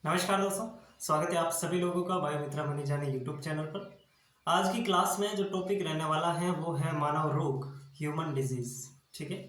नमस्कार दोस्तों, स्वागत है आप सभी लोगों का बायोमित्रा मनी जाने यूट्यूब चैनल पर। आज की क्लास में जो टॉपिक रहने वाला है वो है मानव रोग, ह्यूमन डिजीज। ठीक है,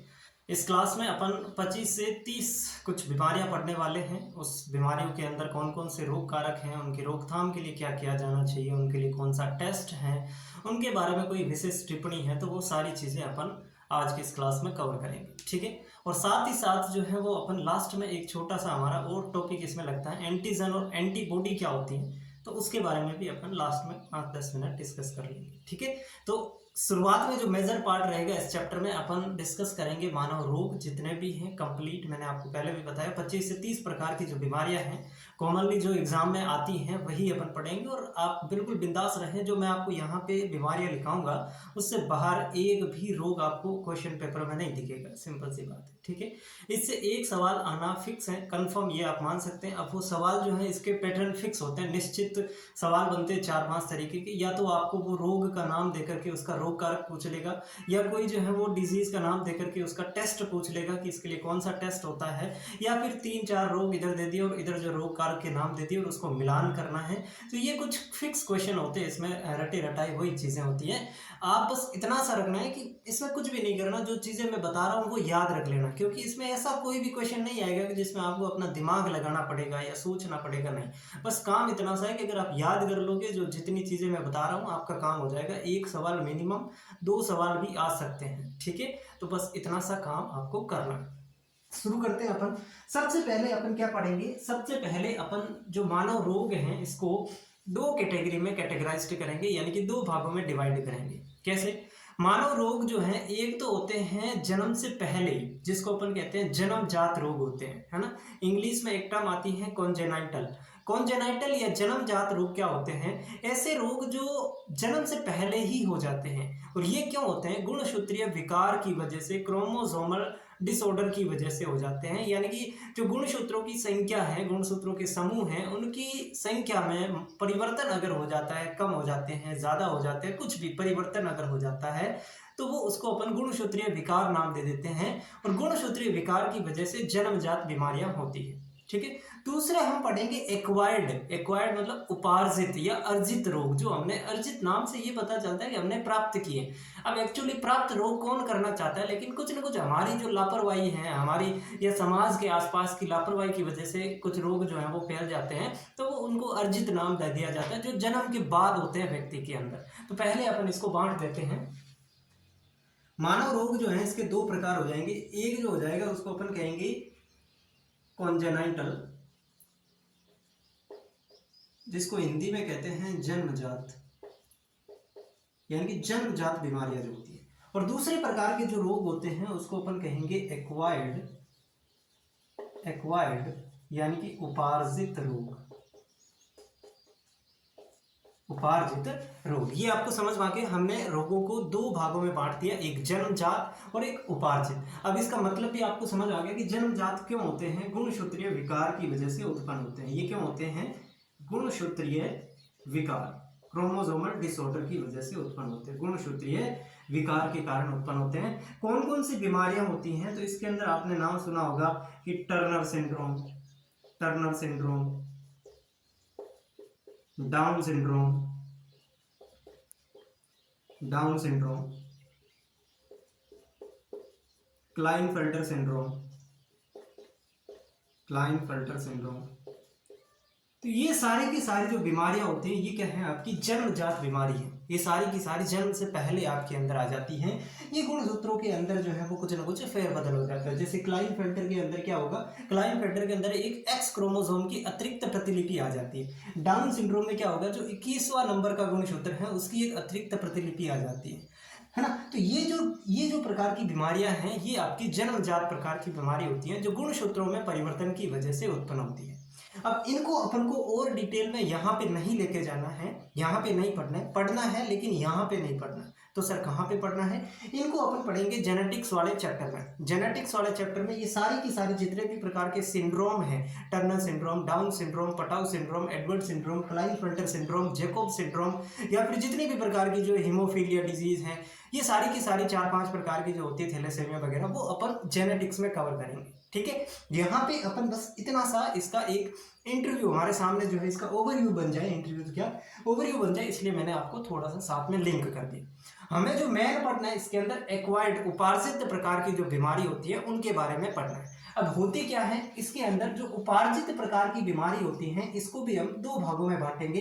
इस क्लास में अपन 25 से 30 कुछ बीमारियां पढ़ने वाले हैं। उस बीमारियों के अंदर कौन कौन से रोग कारक हैं, उनकी रोकथाम के लिए क्या किया जाना चाहिए, उनके लिए कौन सा टेस्ट है, उनके बारे में कोई विशेष टिप्पणी है, तो वो सारी चीज़ें अपन आज की इस क्लास में कवर करेंगे। ठीक है, और साथ ही साथ जो है वो अपन लास्ट में एक छोटा सा हमारा और टॉपिक इसमें लगता है, एंटीजन और एंटीबॉडी क्या होती है, तो उसके बारे में भी अपन लास्ट में 5-10 मिनट डिस्कस कर लेंगे। ठीक है, तो शुरुआत में जो मेजर पार्ट रहेगा इस चैप्टर में अपन डिस्कस करेंगे मानव रोग जितने भी हैं कंप्लीट। मैंने आपको पहले भी बताया 25 से 30 प्रकार की जो बीमारियां हैं कॉमनली जो एग्जाम में आती हैं वही अपन पढ़ेंगे। और आप बिल्कुल बिंदास रहें, जो मैं आपको यहाँ पे बीमारियां लिखाऊंगा उससे बाहर एक भी रोग आपको क्वेश्चन पेपर में नहीं दिखेगा। सिंपल सी बात है। ठीक है, इससे एक सवाल आना फिक्स है, कंफर्म, ये आप मान सकते हैं। अब वो सवाल जो है इसके पैटर्न फिक्स होते हैं, निश्चित सवाल बनते हैं 4-5 तरीके के। या तो आपको वो रोग का नाम देकर के उसका रोग कारक पूछ लेगा, या कोई जो है वो डिजीज का नाम देकर के उसका टेस्ट पूछ लेगा कि इसके लिए कौन सा टेस्ट होता है, या फिर 3-4 रोग इधर दे दिए और इधर जो रोग कारक के नाम दे दिए और उसको मिलान करना है। तो ये कुछ फिक्स क्वेश्चन होते हैं, इसमें रटे रटाई वही चीजें होती हैं। आप बस इतना सा रखना है कि इसमें कुछ भी नहीं करना, जो चीजें मैं बता रहा हूँ वो याद रख लेना, क्योंकि इसमें ऐसा कोई भी क्वेश्चन नहीं आएगा कि जिसमें आपको अपना दिमाग लगाना पड़ेगा या सोचना पड़ेगा। नहीं, बस काम इतना सा है कि अगर आप याद कर लोगे जो जितनी चीजें मैं बता रहा हूँ आपका काम हो जाएगा। एक सवाल मिनिमम, 2 सवाल भी आ सकते हैं। ठीक है, तो बस इतना सा काम आपको करना है। शुरू करते हैं अपन। सबसे पहले अपन क्या पढ़ेंगे, सबसे पहले अपन जो मानव रोग हैं इसको 2 कैटेगरी में कैटेगराइज करेंगे, यानी कि 2 भागों में डिवाइड करेंगे। कैसे? मानव रोग जो है एक तो होते हैं जन्म से पहले, जिसको अपन कहते हैं जन्मजात रोग होते हैं, है ना। इंग्लिश में एक टर्म आती है कॉन्जेनाइटल। कॉन्जेनाइटल या जन्मजात रोग क्या होते हैं? ऐसे रोग जो जन्म से पहले ही हो जाते हैं। और ये क्यों होते हैं? गुणसूत्रीय विकार की वजह से, क्रोमोसोमल डिसऑर्डर की वजह से हो जाते हैं। यानी कि जो गुणसूत्रों की संख्या है, गुणसूत्रों के समूह हैं, उनकी संख्या में परिवर्तन अगर हो जाता है, कम हो जाते हैं, ज्यादा हो जाते हैं, कुछ भी परिवर्तन अगर हो जाता है तो वो उसको अपन गुणसूत्रीय विकार नाम दे देते हैं। और गुणसूत्रीय विकार की वजह से जन्मजात बीमारियां होती है। ठीक है, दूसरा हम पढ़ेंगे एक्वायर्ड। एक्वायर्ड मतलब उपार्जित या अर्जित रोग, जो हमने अर्जित नाम से ये पता चलता है कि हमने प्राप्त किए। अब एक्चुअली प्राप्त रोग कौन करना चाहता है, लेकिन कुछ ना कुछ हमारी जो लापरवाही है, हमारी या समाज के आसपास की लापरवाही की वजह से कुछ रोग जो है वो फैल जाते हैं, तो वो उनको अर्जित नाम दे दिया जाता है, जो जन्म के बाद होते हैं व्यक्ति के अंदर। तो पहले अपन इसको बांट देते हैं। मानव रोग जो है इसके 2 प्रकार हो जाएंगे। एक जो हो जाएगा उसको अपन कहेंगे कॉन्जेनाइटल, जिसको हिंदी में कहते हैं जन्मजात, यानी कि जन्मजात बीमारियां जो होती है। और दूसरे प्रकार के जो रोग होते हैं उसको अपन कहेंगे एक्वायर्ड। एक्वायर्ड यानी कि उपार्जित रोग। उपार्जित रोग, ये आपको समझ में आ के हमने रोगों को 2 भागों में बांट दिया, एक जन्मजात और एक उपार्जित। अब इसका मतलब भी आपको समझ आ गया कि जन्मजात क्यों होते हैं? गुणसूत्रीय विकार की वजह से उत्पन्न होते हैं। ये क्यों होते हैं? गुणसूत्रीय विकार, क्रोमोसोमल डिसऑर्डर की वजह से उत्पन्न होते हैं, गुणसूत्रीय विकार के कारण उत्पन्न होते हैं। कौन कौन सी बीमारियां होती हैं? तो इसके अंदर आपने नाम सुना होगा कि Turner syndrome, Turner syndrome, down syndrome, down syndrome, Klinefelter syndrome, Klinefelter syndrome. तो ये सारी की सारी जो बीमारियां होती हैं ये क्या है? आपकी जन्मजात बीमारी है। ये सारी की सारी जन्म से पहले आपके अंदर आ जाती हैं। ये गुणसूत्रों के अंदर जो है वो कुछ ना कुछ फेरबदल हो जाता है। जैसे क्लाइनफेल्टर के अंदर क्या होगा? क्लाइनफेल्टर के अंदर एक एक्स क्रोमोसोम की अतिरिक्त प्रतिलिपि आ जाती है। डाउन सिंड्रोम में क्या होगा? जो 21वां नंबर का गुणसूत्र है उसकी एक अतिरिक्त प्रतिलिपि आ जाती है ना। तो ये जो प्रकार की बीमारियां हैं ये आपकी जन्मजात प्रकार की बीमारी होती हैं, जो गुणसूत्रों में परिवर्तन की वजह से उत्पन्न होती है। अब इनको अपन को और डिटेल में यहाँ पे नहीं लेके जाना है, यहाँ पे नहीं पढ़ना है, पढ़ना है लेकिन यहाँ पे नहीं पढ़ना। तो सर कहाँ पे पढ़ना है? इनको अपन पढ़ेंगे जेनेटिक्स वाले चैप्टर में। जेनेटिक्स वाले चैप्टर में ये सारी की सारी जितने भी प्रकार के सिंड्रोम हैं, Turner syndrome, down syndrome, Patau syndrome, Edward syndrome, Klinefelter syndrome, Jacob syndrome, या फिर जितनी भी प्रकार की जो हीमोफीलिया डिजीज है, ये सारी की सारी 4-5 प्रकार की जो होती है, थैलेसेमिया वगैरह, वो अपन जेनेटिक्स में कवर करेंगे। ठीक है, यहाँ पे अपन बस इतना सा इसका एक इंटरव्यू हमारे सामने जो है इसका ओवरव्यू बन जाए, इंटरव्यू तो क्या ओवरव्यू बन जाए, इसलिए मैंने आपको थोड़ा सा साथ में लिंक कर दिया। हमें जो मेन पढ़ना है इसके अंदर एक्वायर्ड उपार्जित प्रकार की जो बीमारी होती है उनके बारे में पढ़ना है। अब होती क्या है, इसके अंदर जो उपार्जित प्रकार की बीमारी होती है इसको भी हम दो भागों में बांटेंगे।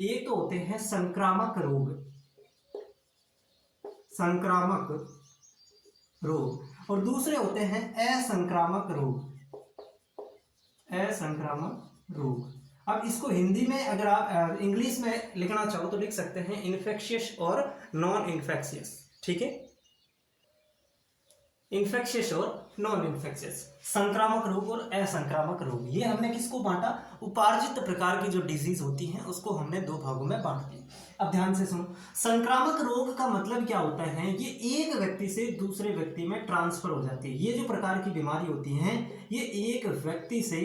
एक तो होते हैं संक्रामक रोग, संक्रामक रोग, और दूसरे होते हैं असंक्रामक रोग, असंक्रामक रोग। अब इसको हिंदी में अगर आप इंग्लिश में लिखना चाहो तो लिख सकते हैं इन्फेक्शियस और नॉन इन्फेक्शियस, ठीक है, इन्फेक्शियस और नॉन इन्फेक्शियस, संक्रामक रोग और असंक्रामक रोग। ये हमने किसको बांटा, उपार्जित प्रकार की जो डिजीज होती हैं उसको हमने दो भागों में बांट दिया। अब ध्यान से सुनो, संक्रामक रोग का मतलब क्या होता है, ये एक व्यक्ति से दूसरे व्यक्ति में ट्रांसफर हो जाती है। ये जो प्रकार की बीमारी होती हैं ये एक व्यक्ति से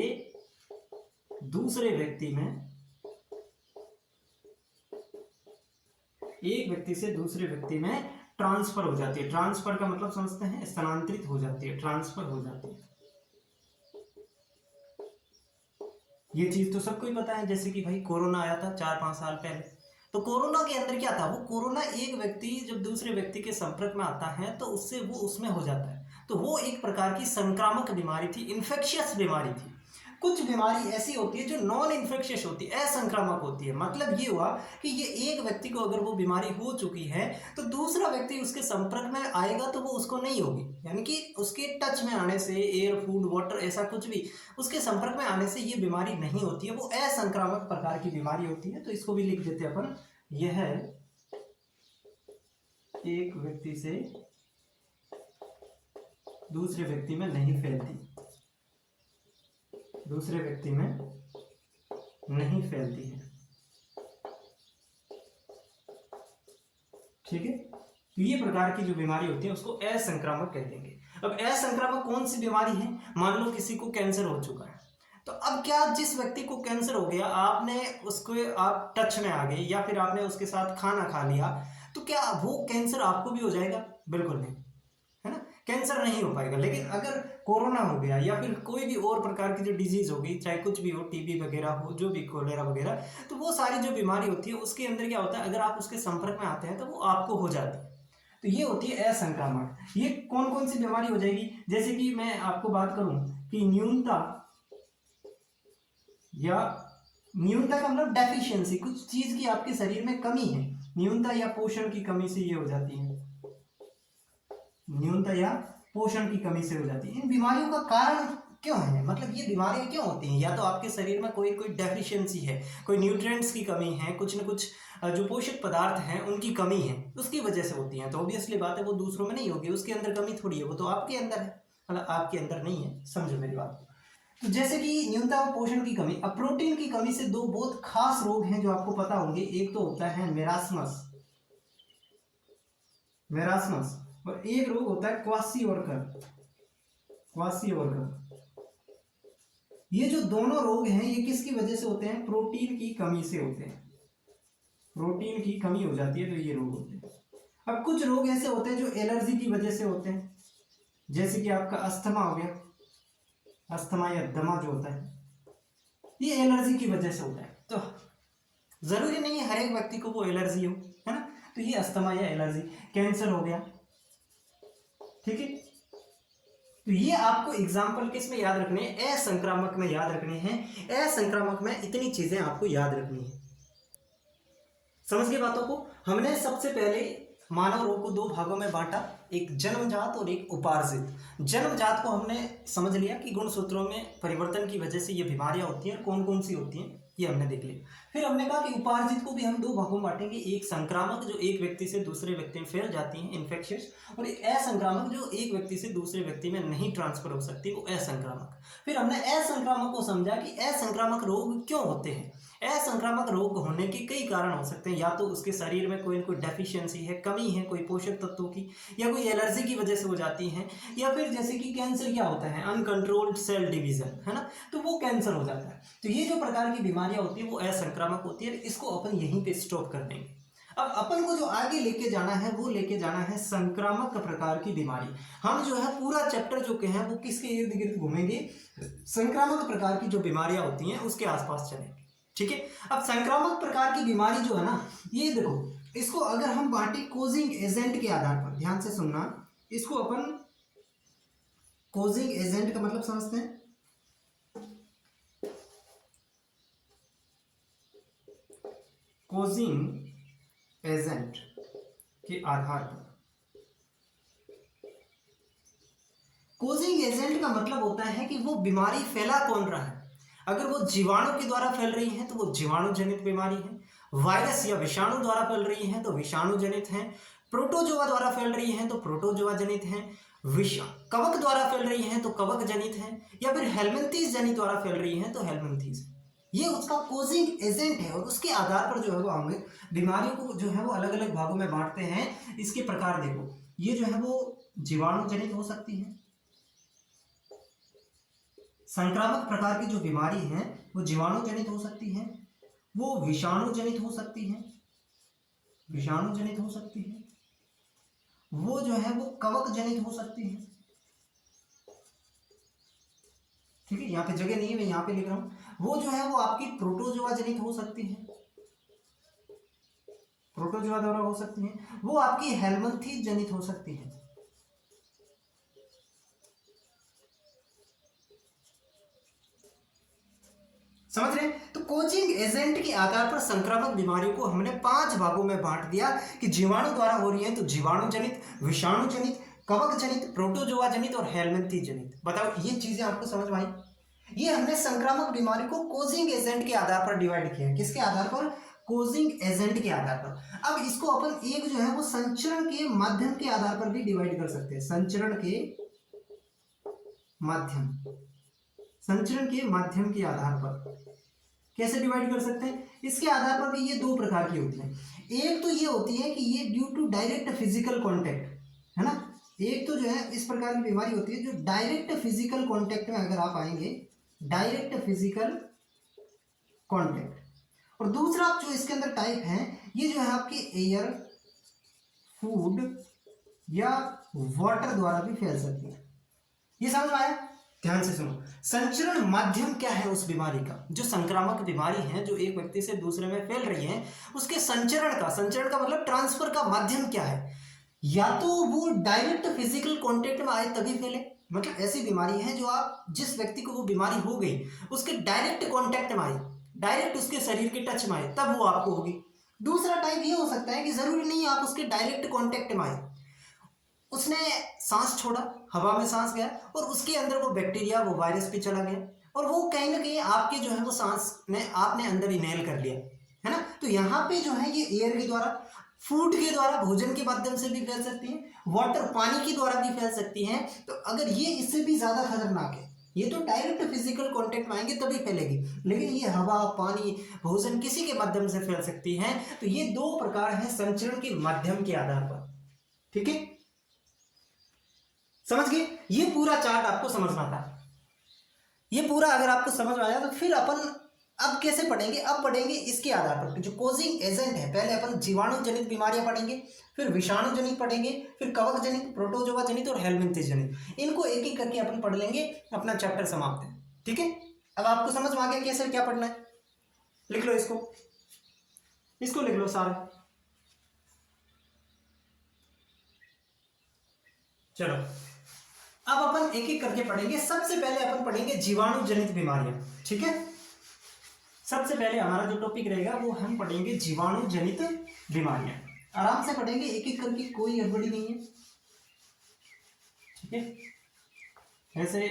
दूसरे व्यक्ति में, एक व्यक्ति से दूसरे व्यक्ति में ट्रांसफर हो जाती है। ट्रांसफर का मतलब समझते हैं, स्थानांतरित हो जाती है, ट्रांसफर हो जाती है। ये चीज तो सबको ही पता है, जैसे कि भाई कोरोना आया था 4-5 साल पहले, तो कोरोना के अंदर क्या था, वो कोरोना एक व्यक्ति जब दूसरे व्यक्ति के संपर्क में आता है तो उससे वो उसमें हो जाता है, तो वो एक प्रकार की संक्रामक बीमारी थी, इन्फेक्शियस बीमारी थी। कुछ बीमारी ऐसी होती है जो नॉन इन्फेक्शियस होती है, असंक्रामक होती है। मतलब ये हुआ कि ये एक व्यक्ति को अगर वो बीमारी हो चुकी है तो दूसरा व्यक्ति उसके संपर्क में आएगा तो वो उसको नहीं होगी, यानी कि उसके टच में आने से, एयर, फूड, वाटर, ऐसा कुछ भी उसके संपर्क में आने से ये बीमारी नहीं होती है, वो असंक्रामक प्रकार की बीमारी होती है। तो इसको भी लिख देते हैं अपन, यह एक व्यक्ति से दूसरे व्यक्ति में नहीं फैलती, दूसरे व्यक्ति में नहीं फैलती है, ठीक है। तो ये प्रकार की जो बीमारी होती है उसको असंक्रामक कह देंगे। अब असंक्रामक कौन सी बीमारी है, मान लो किसी को कैंसर हो चुका है, तो अब क्या जिस व्यक्ति को कैंसर हो गया आपने उसको, आप टच में आ गए या फिर आपने उसके साथ खाना खा लिया, तो क्या वो कैंसर आपको भी हो जाएगा? बिल्कुल नहीं, है ना, कैंसर नहीं हो पाएगा। लेकिन अगर कोरोना हो गया या फिर कोई भी और प्रकार की जो डिजीज होगी, चाहे कुछ भी हो, टीबी वगैरह हो, जो भी कोलेरा वगैरह, तो वो सारी जो बीमारी होती है उसके अंदर क्या होता है, अगर आप उसके संपर्क में आते हैं तो वो आपको हो जाती है। तो ये होती है असंक्रामक। ये कौन कौन सी बीमारी हो जाएगी, जैसे कि मैं आपको बात करूं कि न्यूनता, या न्यूनता का मतलब डेफिशिएंसी, कुछ चीज की आपके शरीर में कमी है, न्यूनता या पोषण की कमी से ये हो जाती है, न्यूनता या पोषण की कमी से हो जाती है। इन बीमारियों का कारण क्यों है, मतलब ये बीमारियां क्यों होती हैं, या तो आपके शरीर में कोई डेफिशिएंसी है, कोई न्यूट्रिएंट्स की कमी है, कुछ न कुछ जो पोषक पदार्थ हैं उनकी कमी है, उसकी वजह से होती हैं। तो ऑब्वियसली बात है वो दूसरों में नहीं होगी, उसके अंदर कमी थोड़ी है, वो तो आपके अंदर है, मतलब आपके अंदर नहीं है, समझो मेरी बात। तो जैसे कि न्यूनता और पोषण की कमी, अब प्रोटीन की कमी से दो बहुत खास रोग हैं जो आपको पता होंगे। एक तो होता है मेरास्मस, मेरास्मस, और एक रोग होता है क्वासिओरकर, क्वासिओरकर। ये जो दोनों रोग हैं ये किसकी वजह से होते हैं, प्रोटीन की कमी से होते हैं, प्रोटीन की कमी हो जाती है तो ये रोग होते हैं। अब कुछ रोग ऐसे होते हैं जो एलर्जी की वजह से होते हैं, जैसे कि आपका अस्थमा हो गया, अस्थमा या दमा जो होता है ये एलर्जी की वजह से होता है। तो जरूरी नहीं है हर एक व्यक्ति को वो एलर्जी हो, है ना, तो ये अस्थमा या एलर्जी। कैंसर हो गया, ठीक है। तो ये आपको एग्जाम्पल किस में याद रखने हैं, असंक्रामक में याद रखने हैं। असंक्रामक में इतनी चीजें आपको याद रखनी है, समझ गए बातों को। हमने सबसे पहले मानव रोग को दो भागों में बांटा, एक जन्मजात और एक उपार्जित। जन्मजात को हमने समझ लिया कि गुणसूत्रों में परिवर्तन की वजह से ये बीमारियां होती हैं, कौन कौन सी होती हैं ये हमने देख लिया। फिर हमने कहा कि उपार्जित को भी हम दो भागों में बांटेंगे, एक संक्रामक जो एक व्यक्ति से दूसरे व्यक्ति में फैल जाती हैं, इन्फेक्शियस, और एक असंक्रामक जो एक व्यक्ति से दूसरे व्यक्ति में नहीं ट्रांसफर हो सकती, वो असंक्रामक। फिर हमने असंक्रामक को समझा कि असंक्रामक रोग क्यों होते हैं। असंक्रामक रोग होने के कई कारण हो सकते हैं, या तो उसके शरीर में कोई न कोई डेफिशिएंसी है, कमी है कोई पोषक तत्वों की, या कोई एलर्जी की वजह से हो जाती हैं, या फिर जैसे कि कैंसर क्या होता है, अनकंट्रोल्ड सेल डिवीजन, है ना, तो वो कैंसर हो जाता है। तो ये जो प्रकार की बीमारियां होती है वो असंक्रामक होती है। इसको अपन यहीं पे स्टॉप कर देंगे। अब अपन को जो आगे लेके जाना है वो लेके जाना है संक्रामक प्रकार की बीमारी। हम जो है पूरा चैप्टर जो के हैं वो किसके इर्द गिर्द घूमेंगे, संक्रामक प्रकार की जो बीमारियां होती हैं उसके आसपास चलेंगे। ठीक है, अब संक्रामक प्रकार की बीमारी जो है ना, ये देखो इसको अगर हम बांटे कोजिंग एजेंट के आधार पर, ध्यान से सुनना, इसको अपन कोजिंग एजेंट का मतलब समझते हैं। कोजिंग एजेंट के आधार पर, कोजिंग एजेंट का मतलब होता है कि वो बीमारी फैला कौन रहा है। अगर वो जीवाणु के द्वारा फैल रही है तो वो जीवाणु जनित बीमारी है, वायरस या विषाणु द्वारा फैल रही है तो विषाणु जनित है, प्रोटोजोआ द्वारा फैल रही है तो प्रोटोजोआ जनित है, कवक द्वारा फैल रही है तो कवक जनित है, या फिर हेलमिंथीज जनित द्वारा फैल रही है तो हेलमिंथीज। ये उसका कोजिंग एजेंट है और उसके आधार पर जो है वो हमें बीमारियों को जो है वो अलग अलग भागों में बांटते हैं। इसके प्रकार देखो, ये जो है वो जीवाणु जनित हो सकती है, संक्रामक प्रकार की जो बीमारी है वो जीवाणु जनित हो सकती है, वो विषाणु जनित हो सकती है, विषाणु जनित हो सकती है, वो जो है वो कवक जनित हो सकती है। ठीक है, यहाँ पे जगह नहीं है, मैं यहाँ पे लिख रहा हूं, वो जो है वो आपकी प्रोटोजोआ जनित हो सकती है, प्रोटोजोआ द्वारा हो सकती है, वो आपकी हेलमिंथीज जनित हो सकती है। समझ रहे हैं? तो कोजिंग एजेंट के आधार पर संक्रामक बीमारियों को हमने 5 भागों में बांट दिया कि जीवाणु द्वारा हो रही है तो जीवाणु जनित, विषाणु जनित, कवक जनित, प्रोटोजोआ जनित और हेलमिंथी जनित। बताओ ये चीजें आपको समझ में आई? ये हमने संक्रामक बीमारी को कोजिंग एजेंट के आधार पर डिवाइड किया। किसके आधार पर? कोजिंग एजेंट के आधार पर। अब इसको अपन एक जो है वो संचरण के माध्यम के आधार पर भी डिवाइड कर सकते हैं। संचरण के माध्यम, संचरण के माध्यम के आधार पर कैसे डिवाइड कर सकते हैं? इसके आधार पर भी ये 2 प्रकार की होती है। एक तो ये होती है कि ये due to direct physical contact, है ना। एक तो जो है इस प्रकार की बीमारी होती है जो डायरेक्ट फिजिकल कांटेक्ट में अगर आप आएंगे, डायरेक्ट फिजिकल कांटेक्ट, और दूसरा जो इसके अंदर टाइप है ये जो है आपके एयर, फूड या वाटर द्वारा भी फैल सकती है। ये समझ में आया? ध्यान से सुनो, संचरण माध्यम क्या है उस बीमारी का? जो संक्रामक बीमारी है जो एक व्यक्ति से दूसरे में फैल रही है, उसके संचरण का मतलब ट्रांसफर का माध्यम क्या है? या तो वो डायरेक्ट फिजिकल कांटेक्ट में आए तभी फैले, मतलब ऐसी बीमारी है जो आप जिस व्यक्ति को वो बीमारी हो गई उसके डायरेक्ट कांटेक्ट में आई, डायरेक्ट उसके शरीर के टच में आए तब वो आपको होगी। दूसरा टाइप ये हो सकता है कि जरूरी नहीं आप उसके डायरेक्ट कांटेक्ट में आए, उसने सांस छोड़ा, हवा में सांस गया और उसके अंदर वो बैक्टीरिया, वो वायरस भी चला गया और वो कहीं ना कहीं आपके जो है वो सांस में आपने अंदर इनहेल कर लिया, है ना। तो यहाँ पे जो है ये एयर के द्वारा, फूड के द्वारा, भोजन के माध्यम से भी फैल सकती है, वाटर पानी के द्वारा भी फैल सकती है। तो अगर ये इससे भी ज्यादा खतरनाक है, ये तो डायरेक्ट फिजिकल कांटेक्ट में आएंगे तभी फैलेगी, लेकिन ये हवा, पानी, भोजन किसी के माध्यम से फैल सकती है। तो ये 2 प्रकार है संचरण के माध्यम के आधार पर। ठीक है, समझ गए? ये पूरा चार्ट आपको समझना था। ये पूरा अगर आपको समझ में आया तो फिर अपन अब कैसे पढ़ेंगे? अब पढ़ेंगे इसके आधार पर जो कोजिंग एजेंट है। पहले अपन जीवाणु जनित बीमारियां पढ़ेंगे, फिर विषाणु जनित पढ़ेंगे, फिर कवक जनित, प्रोटोजोआ जनित और हेलमिंथी जनित। इनको एक एक करके अपन पढ़ लेंगे, अपना चैप्टर समाप्त है। ठीक है, अब आपको समझ में आ गया कैसे क्या पढ़ना है? लिख लो इसको, इसको लिख लो सारा। चलो अब अपन एक एक करके पढ़ेंगे। सबसे पहले अपन पढ़ेंगे जीवाणु जनित बीमारियां। ठीक है, सबसे पहले हमारा जो टॉपिक रहेगा वो हम पढ़ेंगे जीवाणु जनित बीमारियां। आराम से पढ़ेंगे एक एक करके, कोई गड़बड़ी नहीं है। ठीक है, ऐसे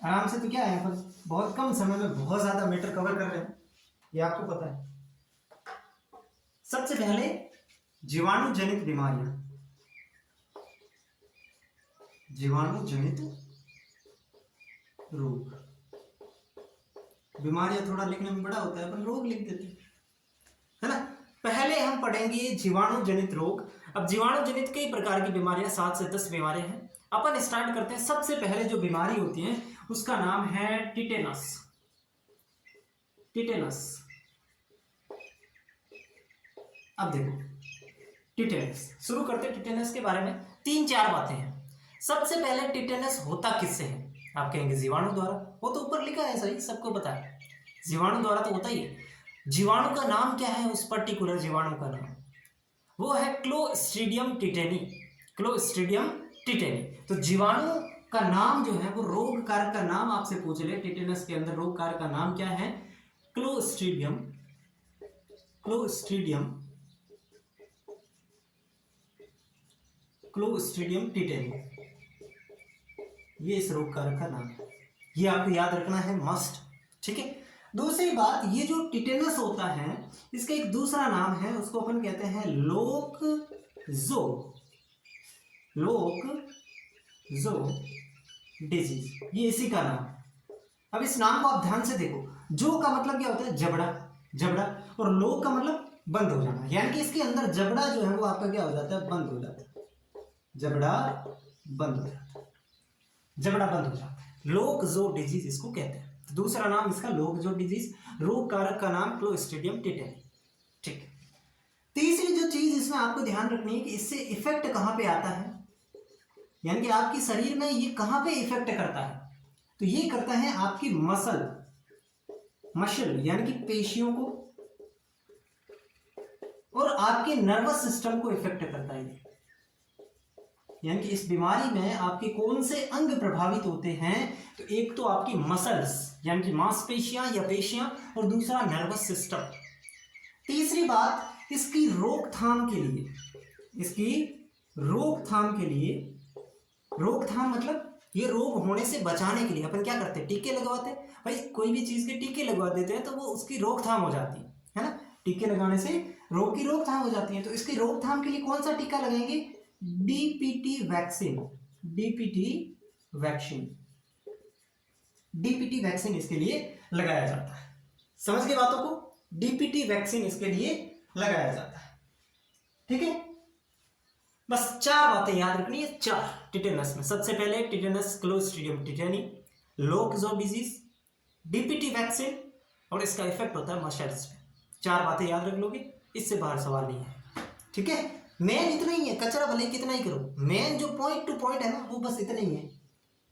आराम से तो क्या है, अपन बहुत कम समय में बहुत ज्यादा मैटर कवर कर रहे हैं, ये आपको पता है। सबसे पहले जीवाणु जनित बीमारियां, जीवाणु जनित रोग। बीमारियां थोड़ा लिखने में बड़ा होता है, अपन रोग लिख देते हैं, है ना। पहले हम पढ़ेंगे जीवाणु जनित रोग। अब जीवाणु जनित कई प्रकार की बीमारियां, 7 से 10 बीमारियां हैं। अपन स्टार्ट करते हैं। सबसे पहले जो बीमारी होती है उसका नाम है टिटेनस। टिटेनस अब देखो टिटेनस, शुरू करते टिटेनस के बारे में। 3-4 बातें हैं। सबसे पहले टिटेनस होता किससे है? आप कहेंगे जीवाणु द्वारा, वो तो ऊपर लिखा है, सही, सबको पता है, जीवाणु द्वारा तो होता ही है। जीवाणु का नाम क्या है? उस पर्टिकुलर जीवाणु का नाम वो है क्लोस्ट्रीडियम टिटेनी। Clostridium tetani. तो जीवाणु का नाम जो है वो रोग कारक का नाम आपसे पूछ ले, टिटेनस के अंदर रोग कारक का नाम क्या है? क्लोस्ट्रीडियम, क्लोस्ट्रीडियम, क्लोस्ट्रीडियम टिटेनी, ये इस रोग कारक का नाम है। ये आपको याद रखना है, मस्ट। ठीक है। दूसरी बात, ये जो टिटेनस होता है इसका एक दूसरा नाम है, उसको अपन कहते हैं लोकजो, लोकजो डिजीज, ये इसी का नाम है। अब इस नाम को आप ध्यान से देखो, जो का मतलब क्या होता है? जबड़ा, जबड़ा, और लोक का मतलब बंद हो जाना, यानी कि इसके अंदर जबड़ा जो है वो आपका क्या हो जाता है? बंद हो जाता है, जबड़ा बंद हो जाता है, जबड़ा बंद हो जाता है, लोकजो डिजीज इसको कहते हैं। तो दूसरा नाम इसका लोकजो डिजीज, रोग कारक का नाम क्लोस्ट्रीडियम टिटेनी। ठीक। तीसरी जो चीज इसमें आपको ध्यान रखनी है कि इससे इफेक्ट कहां पे आता है, यानी कि आपके शरीर में ये कहां पे इफेक्ट करता है? तो ये करता है आपकी मसल, मसल यानी कि पेशियों को, और आपके नर्वस सिस्टम को इफेक्ट करता है। यानी कि इस बीमारी में आपके कौन से अंग प्रभावित होते हैं? तो एक तो आपकी मसल्स यानी कि मांसपेशियां या पेशियां, और दूसरा नर्वस सिस्टम। तीसरी बात, इसकी रोकथाम के लिए, इसकी रोकथाम के लिए, रोकथाम मतलब ये रोग होने से बचाने के लिए अपन क्या करते हैं? टीके लगवाते हैं। भाई कोई भी चीज के टीके लगवा देते हैं तो वो उसकी रोकथाम हो जाती है ना? टीके लगाने से रोग की रोकथाम हो जाती है। तो इसकी रोकथाम के लिए कौन सा टीका लगाएंगे? DPT vaccine, DPT vaccine, DPT vaccine इसके लिए लगाया जाता है। समझ गए बातों को? डीपीटी वैक्सीन इसके लिए लगाया जाता है। ठीक है। बस 4 बातें याद रखनी है, 4 टिटेनस में। सबसे पहले tetanus clostridium tetani, lockjaw disease, DPT vaccine, और इसका इफेक्ट होता है मसल्स पे। 4 बातें याद रख लोगे, इससे बाहर सवाल नहीं है। ठीक है। मेन इतना ही है, कचरा भले कितना ही करो, मेन जो पॉइंट टू पॉइंट है ना वो बस इतना ही है,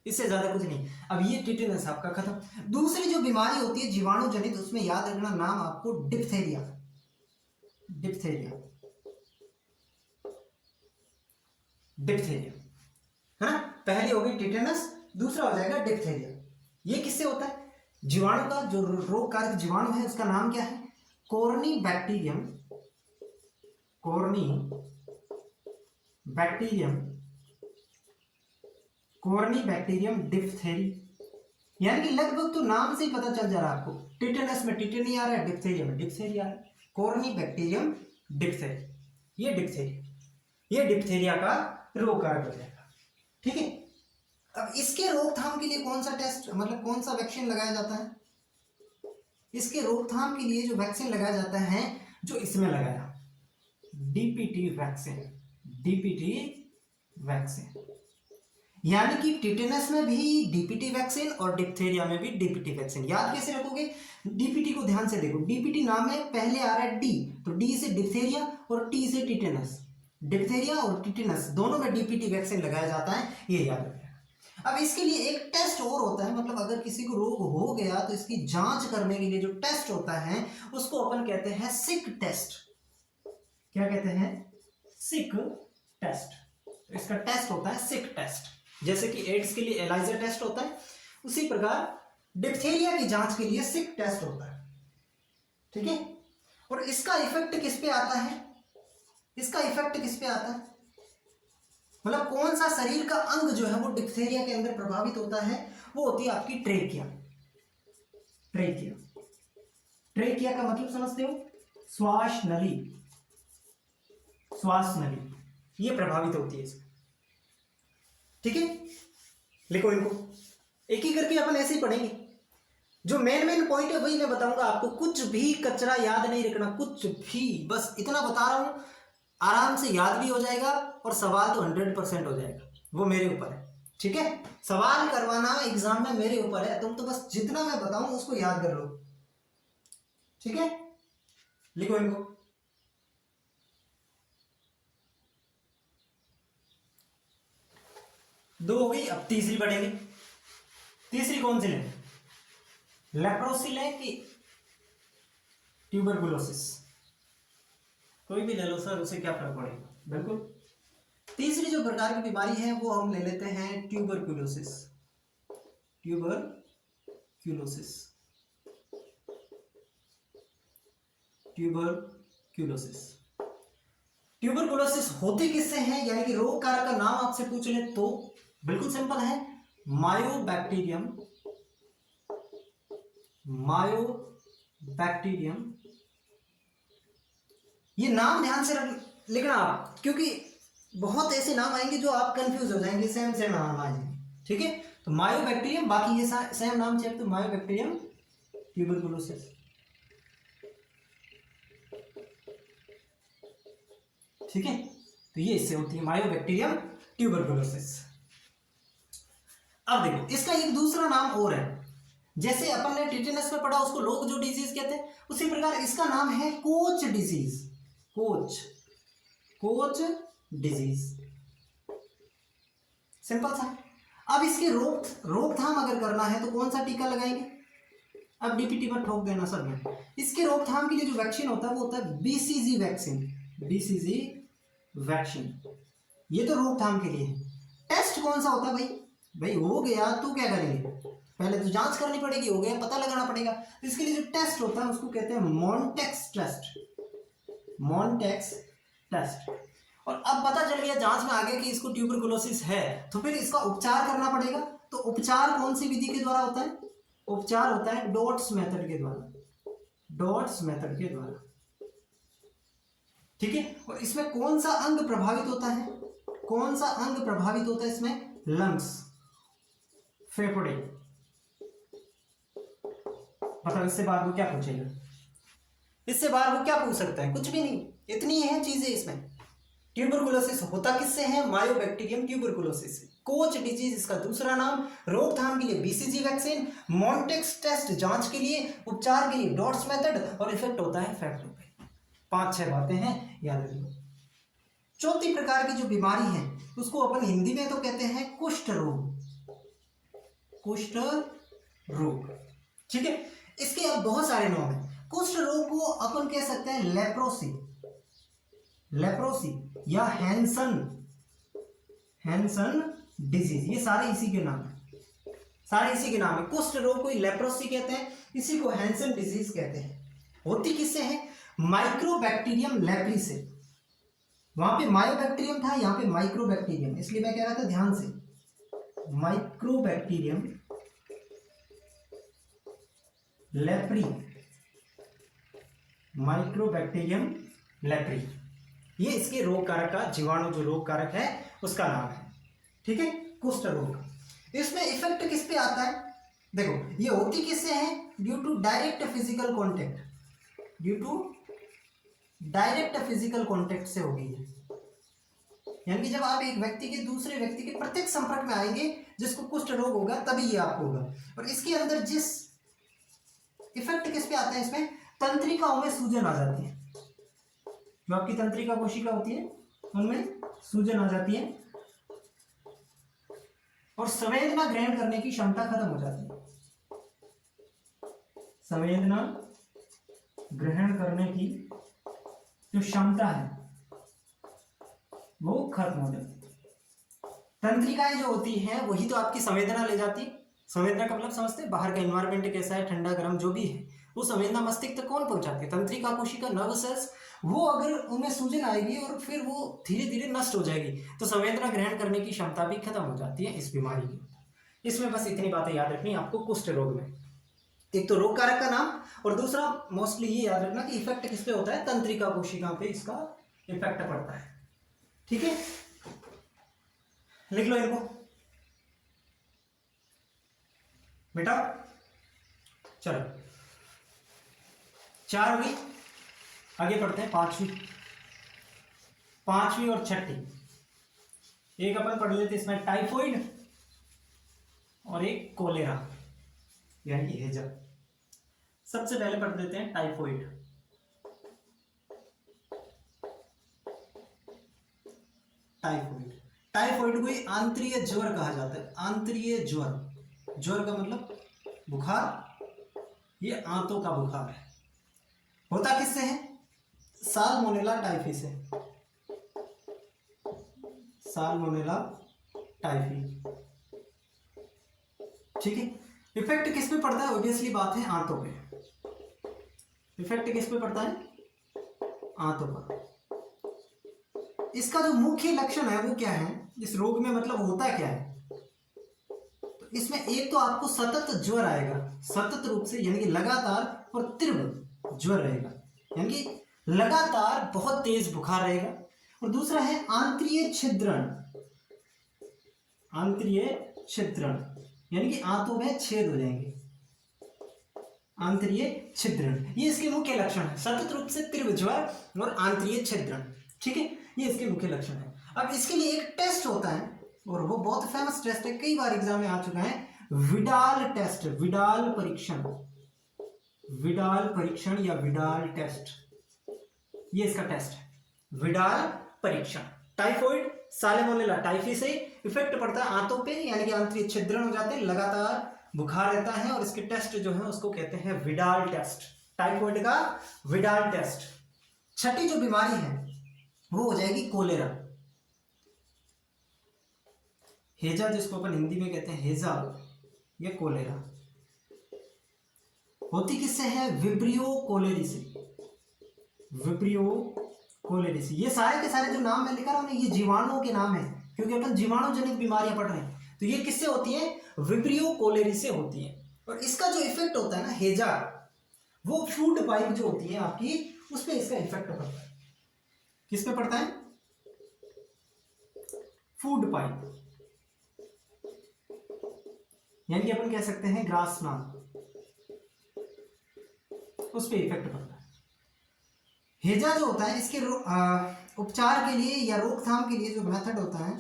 इससे ज्यादा कुछ नहीं। अब ये टिटेनस आपका खत्म। दूसरी जो बीमारी होती है जीवाणु जनित, उसमें याद रखना नाम आपको डिप्थेरिया, डिप्थेरिया, डिप्थेरिया है ना? पहली होगी टिटेनस, दूसरा हो जाएगा डिप्थेरिया। ये किससे होता है? जीवाणु का जो रोग कारक जीवाणु है उसका नाम क्या है? कोर्नी बैक्टीरियम, कोर्नी बैक्टीरियम, कोर्नी बैक्टीरियम डिप्थेरी। यानी कि लगभग तो नाम से ही पता चल जा रहा है आपको, टिटेनस में टिटेनी आ रहा है, डिप्थेरिया में डिप्थेरिया आ रहा है। कोर्नी बैक्टीरियम डिप्थेरी, ये डिप्थेरिया, ये डिप्थेरिया का रोग कारक हो जाएगा। ठीक है। अब इसके रोकथाम के लिए कौन सा टेस्ट, मतलब कौन सा वैक्सीन लगाया जाता है? इसके रोकथाम के लिए जो वैक्सीन लगाया जाता है, जो इसमें लगाया, डीपीटी वैक्सीन, डीपीटी वैक्सीन। यानी कि टिटेनस में भी डीपीटी वैक्सीन और डिप्थेरिया में भी डीपीटी वैक्सीन। याद कैसे रखोगे? डीपीटी को ध्यान से देखो, डीपीटी नाम है, पहले आ रहा है डी, तो डी से डिप्थेरिया और टी से टिटेनस। डिप्थेरिया और टिटेनस दोनों में डीपीटी वैक्सीन लगाया जाता है, ये याद रखना। अब इसके लिए एक टेस्ट और होता है, मतलब अगर किसी को रोग हो गया तो इसकी जांच करने के लिए जो टेस्ट होता है उसको अपन कहते हैं सिक टेस्ट। क्या कहते हैं? सिक टेस्ट। इसका टेस्ट होता है सिक टेस्ट। जैसे कि एड्स के लिए एलाइजा टेस्ट होता है, उसी प्रकार डिप्थेरिया की जांच के लिए सिक टेस्ट होता है। ठीक है। और इसका इफेक्ट किस पे आता है? इसका इफेक्ट किस पे आता है? मतलब कौन सा शरीर का अंग जो है वो डिप्थेरिया के अंदर प्रभावित होता है? वो होती है आपकी ट्रेकिया। ट्रेकिया, ट्रेकिया का मतलब समझते हो? श्वास नली, श्वास नली, ये प्रभावित होती है इसमें। ठीक है। लिखो इनको, एक ही करके अपन ऐसे ही पढ़ेंगे। जो मेन पॉइंट है वही मैं बताऊंगा आपको, कुछ भी कचरा याद नहीं रखना, कुछ भी, बस इतना बता रहा हूं, आराम से याद भी हो जाएगा और सवाल तो 100% हो जाएगा, वो मेरे ऊपर है। ठीक है। सवाल करवाना एग्जाम में मेरे ऊपर है, तुम तो बस जितना मैं बताऊं उसको याद कर लो। ठीक है। लिखो इनको, दो हो गई, अब तीसरी बढ़ेंगे। तीसरी कौन सी लें? लेप्रोसी लें कि ट्यूबरकुलोसिस? कोई भी ले लो सर, उसे क्या फर्क पड़ेगा। बिल्कुल, तीसरी जो प्रकार की बीमारी है वो हम ले लेते हैं ट्यूबरकुलोसिस। Tuberculosis, tuberculosis. ट्यूबरकुलोसिस होती किससे है, यानी कि रोग कारक का नाम आपसे पूछ ले तो बिल्कुल सिंपल है, मायोबैक्टीरियम। मायोबैक्टीरियम, ये नाम ध्यान से लिखना आप, क्योंकि बहुत ऐसे नाम आएंगे जो आप कंफ्यूज हो जाएंगे, सेम सेम नाम आएंगे। ठीक है, तो मायोबैक्टीरियम, बाकी ये सेम नाम से, तो मायोबैक्टीरियम ट्यूबरकुलोसिस। ठीक है, तो ये इससे होती है मायोबैक्टीरियम ट्यूबरकुलोसिस। अब देखो, इसका एक दूसरा नाम और है, जैसे अपन ने टिटेनस में पढ़ा उसको लोग जो डिजीज कहते हैं, उसी प्रकार इसका नाम है coach disease. Coach disease, simple सा। अब इसके रोकथाम अगर करना है तो कौन सा टीका लगाएंगे? अब डीपीटी पर ठोक देना सब में। इसके रोकथाम के लिए जो वैक्सीन होता है वो होता है बीसीजी वैक्सीन। बीसीजी वैक्सीन, ये तो रोकथाम के लिए है। टेस्ट कौन सा होता है भाई? भाई हो गया तो क्या करेंगे, पहले तो जांच करनी पड़ेगी, हो गया पता लगाना पड़ेगा, तो इसके लिए जो टेस्ट होता है उसको कहते हैं मॉन्टेक्स टेस्ट। Mantoux test. और अब पता चल गया जांच में आ गया कि इसको ट्यूबरकुलोसिस है, तो फिर इसका उपचार करना पड़ेगा। तो उपचार कौन सी विधि के द्वारा होता है? उपचार होता है डॉट्स मेथड के द्वारा। डॉट्स मेथड के द्वारा, ठीक है। और इसमें कौन सा अंग प्रभावित होता है? कौन सा अंग प्रभावित होता है इसमें? लंग्स, फेफड़े। मतलब इससे बाहर वो क्या पूछेगा? इससे बाहर वो क्या पूछ सकता है? कुछ भी नहीं, इतनी है चीजें इसमें। ट्यूबरकुलोसिस होता किससे है? Mycobacterium tuberculosis. कोच डिजीज इसका दूसरा नाम, रोकथाम के लिए बीसीजी वैक्सीन, मॉन्टेक्स टेस्ट जांच के लिए, उपचार के लिए डॉट्स मेथड, और इफेक्ट होता है फेफड़ों पे। 5-6 बातें हैं, याद रखिए। चौथी प्रकार की जो बीमारी है उसको अपन हिंदी में तो कहते हैं कुष्ठ रोग। कुष्ठ रोग, ठीक है। इसके अब बहुत सारे नाम हैं। कुष्ठ रोग को अपन कह सकते हैं लेप्रोसी, लेप्रोसी या हैंसन डिजीज, ये सारे इसी के नाम है, सारे इसी के नाम है। कुष्ठ रोग को लेप्रोसी कहते हैं, इसी को हैंसन डिजीज कहते हैं। होती किससे है? माइक्रोबैक्टीरियम लेप्री से। वहां पे मायोबैक्टीरियम था, यहां पे माइक्रोबैक्टीरियम, इसलिए मैं कह रहा था ध्यान से, माइक्रोबैक्टीरियम लेप्री, माइक्रोबैक्टीरियम लेप्री, ये इसके रोग कारक का, जीवाणु जो रोग कारक है उसका नाम है। ठीक है, कुष्ठ रोग। इसमें इफेक्ट किस पे आता है? देखो, ये होती किससे है? Due to direct physical contact. Due to direct physical contact से होगी है, यानी कि जब आप एक व्यक्ति के दूसरे व्यक्ति के प्रत्यक्ष संपर्क में आएंगे जिसको कुष्ठ रोग होगा तभी ये आपको होगा। और इसके अंदर जिस इफेक्ट किस पे आता है, इसमें तंत्रिकाओं में सूजन आ जाती है। जो आपकी तंत्रिका कोशिका होती है उनमें सूजन आ जाती है और संवेदना ग्रहण करने की क्षमता खत्म हो जाती है। संवेदना ग्रहण करने की जो क्षमता है वो खत्म हो जाती है। तंत्रिकाएं जो होती हैं वही तो आपकी संवेदना ले जाती है। संवेदना का मतलब समझते हैं, बाहर का एनवायरनमेंट कैसा है, ठंडा गर्म जो भी है, वो संवेदना मस्तिष्क तक कौन पहुंचाती है? तंत्रिका कोशिका, नर्व सेल्स। वो अगर उनमें सूजन आएगी और फिर वो धीरे धीरे नष्ट हो जाएगी तो संवेदना ग्रहण करने की क्षमता भी खत्म हो जाती है इस बीमारी की। इसमें बस इतनी बातें याद रखनी है आपको कुष्ठ रोग में। एक तो रोग कारक का नाम, और दूसरा मोस्टली ये याद रखना कि इफेक्ट किस पे होता है? तंत्रिका कोशिका पे इसका इफेक्ट पड़ता है। ठीक है, लिख लो इनको बेटा। चलो, 4 हुई, आगे पढ़ते हैं। 5वीं और 6ठी। एक अपन पढ़ लेते इसमें टाइफॉइड और एक कोलेरा यानी हेजल। सबसे पहले पढ़ देते हैं टाइफॉइड। टाइफॉइड टाइफॉइड को ही आंतरिक ज्वर कहा जाता है। आंतरिक ज्वर, ज्वर का मतलब बुखार, ये आंतों का बुखार है। होता किससे है? साल्मोनेला टाइफी से। साल्मोनेला टाइफी, ठीक है। इफेक्ट किस पे पड़ता है? ऑब्वियसली बात है आंतों पे। इफेक्ट किस पे पड़ता है? आंतों पर। इसका जो मुख्य लक्षण है वो क्या है? इस रोग में मतलब होता क्या है? तो इसमें एक तो आपको सतत ज्वर आएगा, सतत रूप से, यानी कि लगातार और तीव्र ज्वर रहेगा, यानी कि लगातार बहुत तेज बुखार रहेगा। और दूसरा है आंतरिक छिद्रण। आंतरिक छिद्रण यानी कि आंतों में छेद हो जाएंगे। आंतरिक छिद्रण, ये इसके मुख्य लक्षण है। सतत रूप से तीव्र ज्वर और आंतरिक छिद्रण, ठीक है, ये इसके मुख्य लक्षण है। अब इसके लिए एक टेस्ट होता है और वो बहुत फेमस टेस्ट है, कई बार एग्जाम में आ चुका है, विडाल टेस्ट, विडाल परीक्षण। विडाल परीक्षण या विडाल टेस्ट, ये इसका टेस्ट है, विडाल परीक्षण। टाइफॉइड, साल्मोनेला टाइफी से इफेक्ट पड़ता है आंतों पे, यानी कि आंतरिक छिद्रण हो जाते हैं, लगातार बुखार रहता है, और इसके टेस्ट जो है उसको कहते हैं विडाल टेस्ट। टाइफॉइड का विडाल टेस्ट। छठी जो बीमारी है वो हो जाएगी कोलेरा। हेजा, जिसको अपन हिंदी में कहते हैं हेजा, या कोलेरा, होती किससे है? विब्रियो कोलेरी से। विब्रियो कोलेरी से। ये सारे के सारे जो नाम मैं लिखा रहा हूं, ये जीवाणुओं के नाम है, क्योंकि अपन जीवाणु जनित बीमारियां पढ़ रहे हैं। तो ये किससे होती है? विब्रियो कोलेरी से होती है। और इसका जो इफेक्ट होता है ना, हेजा, वो फूड पाइप जो होती है आपकी, उस पर इसका इफेक्ट पड़ता है। किस पे पड़ता है? फूड पाइप, यानी कि अपन कह सकते हैं ग्रास नाल, उस पर इफेक्ट पड़ता है। हेजा जो होता है, इसके उपचार के लिए या रोकथाम के लिए जो मेथड होता है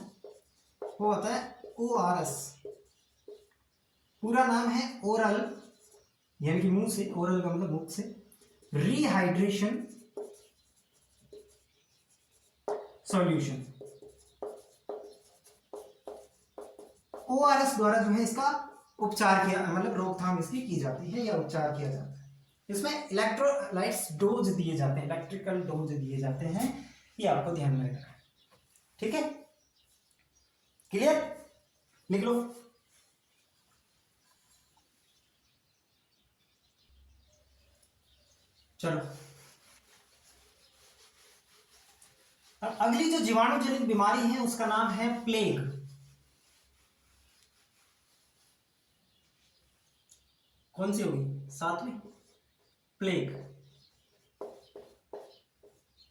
वो होता है ORS। पूरा नाम है ओरल, यानी कि मुंह से, ओरल का मतलब मुंह से, रिहाइड्रेशन सॉल्यूशन। ORS द्वारा जो है इसका उपचार किया, मतलब रोकथाम इसकी की जाती है या उपचार किया जाता है। इसमें इलेक्ट्रोलाइट्स डोज दिए जाते हैं, इलेक्ट्रिकल डोज दिए जाते हैं, ये आपको ध्यान में रखना है, ठीक है। क्लियर? लिख लो। चलो, अब अगली जो जीवाणु जनित बीमारी है उसका नाम है प्लेग। कौन सी होगी? सातवीं, प्लेग।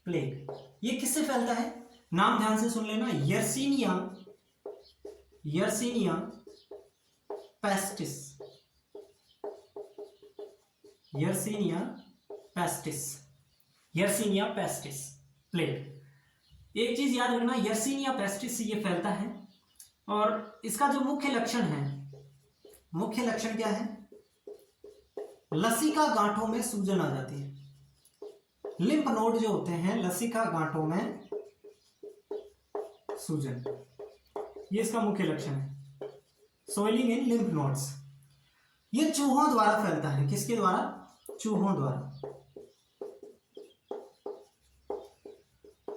प्लेग ये किससे फैलता है? नाम ध्यान से सुन लेना, Yersinia, Yersinia pestis, Yersinia pestis, Yersinia pestis, plague. एक चीज याद रखना, यर्सीनिया पेस्टिस से ये फैलता है, और इसका जो मुख्य लक्षण है, मुख्य लक्षण क्या है? लसिका गांठों में सूजन आ जाती है। लिम्फ नोड जो होते हैं, लसिका गांठों में सूजन, ये इसका मुख्य लक्षण है। सोइलिंग इन लिम्फ नोड्स। ये चूहों द्वारा फैलता है। किसके द्वारा? चूहों द्वारा,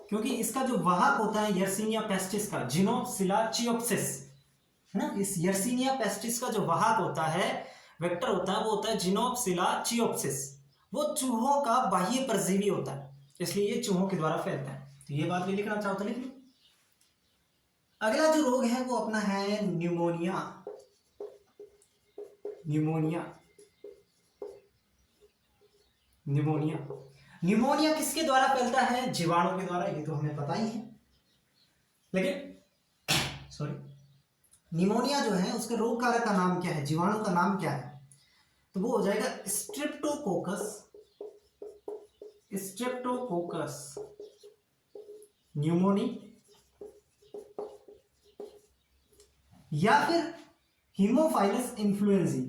क्योंकि इसका जो वाहक होता है यर्सीनिया पेस्टिस का, जिनोप्सिला चियोप्सिस, है ना, इस यर्सीनिया पेस्टिस का जो वाहक होता है, वेक्टर होता है, वो होता है जिनोप्सिला चियोप्सिस। वो चूहों का बाह्य परजीवी होता है, इसलिए ये चूहों के द्वारा फैलता है। तो ये बात भी लिखना चाहो तो लिख लो। अगला जो रोग है वो अपना है न्यूमोनिया। न्यूमोनिया, न्यूमोनिया, न्यूमोनिया किसके द्वारा फैलता है? जीवाणु के द्वारा, ये तो हमें पता ही है। लेकिन सॉरी, निमोनिया जो है उसके रोग कारक का नाम क्या है? जीवाणु का नाम क्या है? तो वो हो जाएगा स्ट्रेप्टोकोकस, स्ट्रेप्टोकोकस न्यूमोनी, या फिर हीमोफाइलस इन्फ्लुएंजी।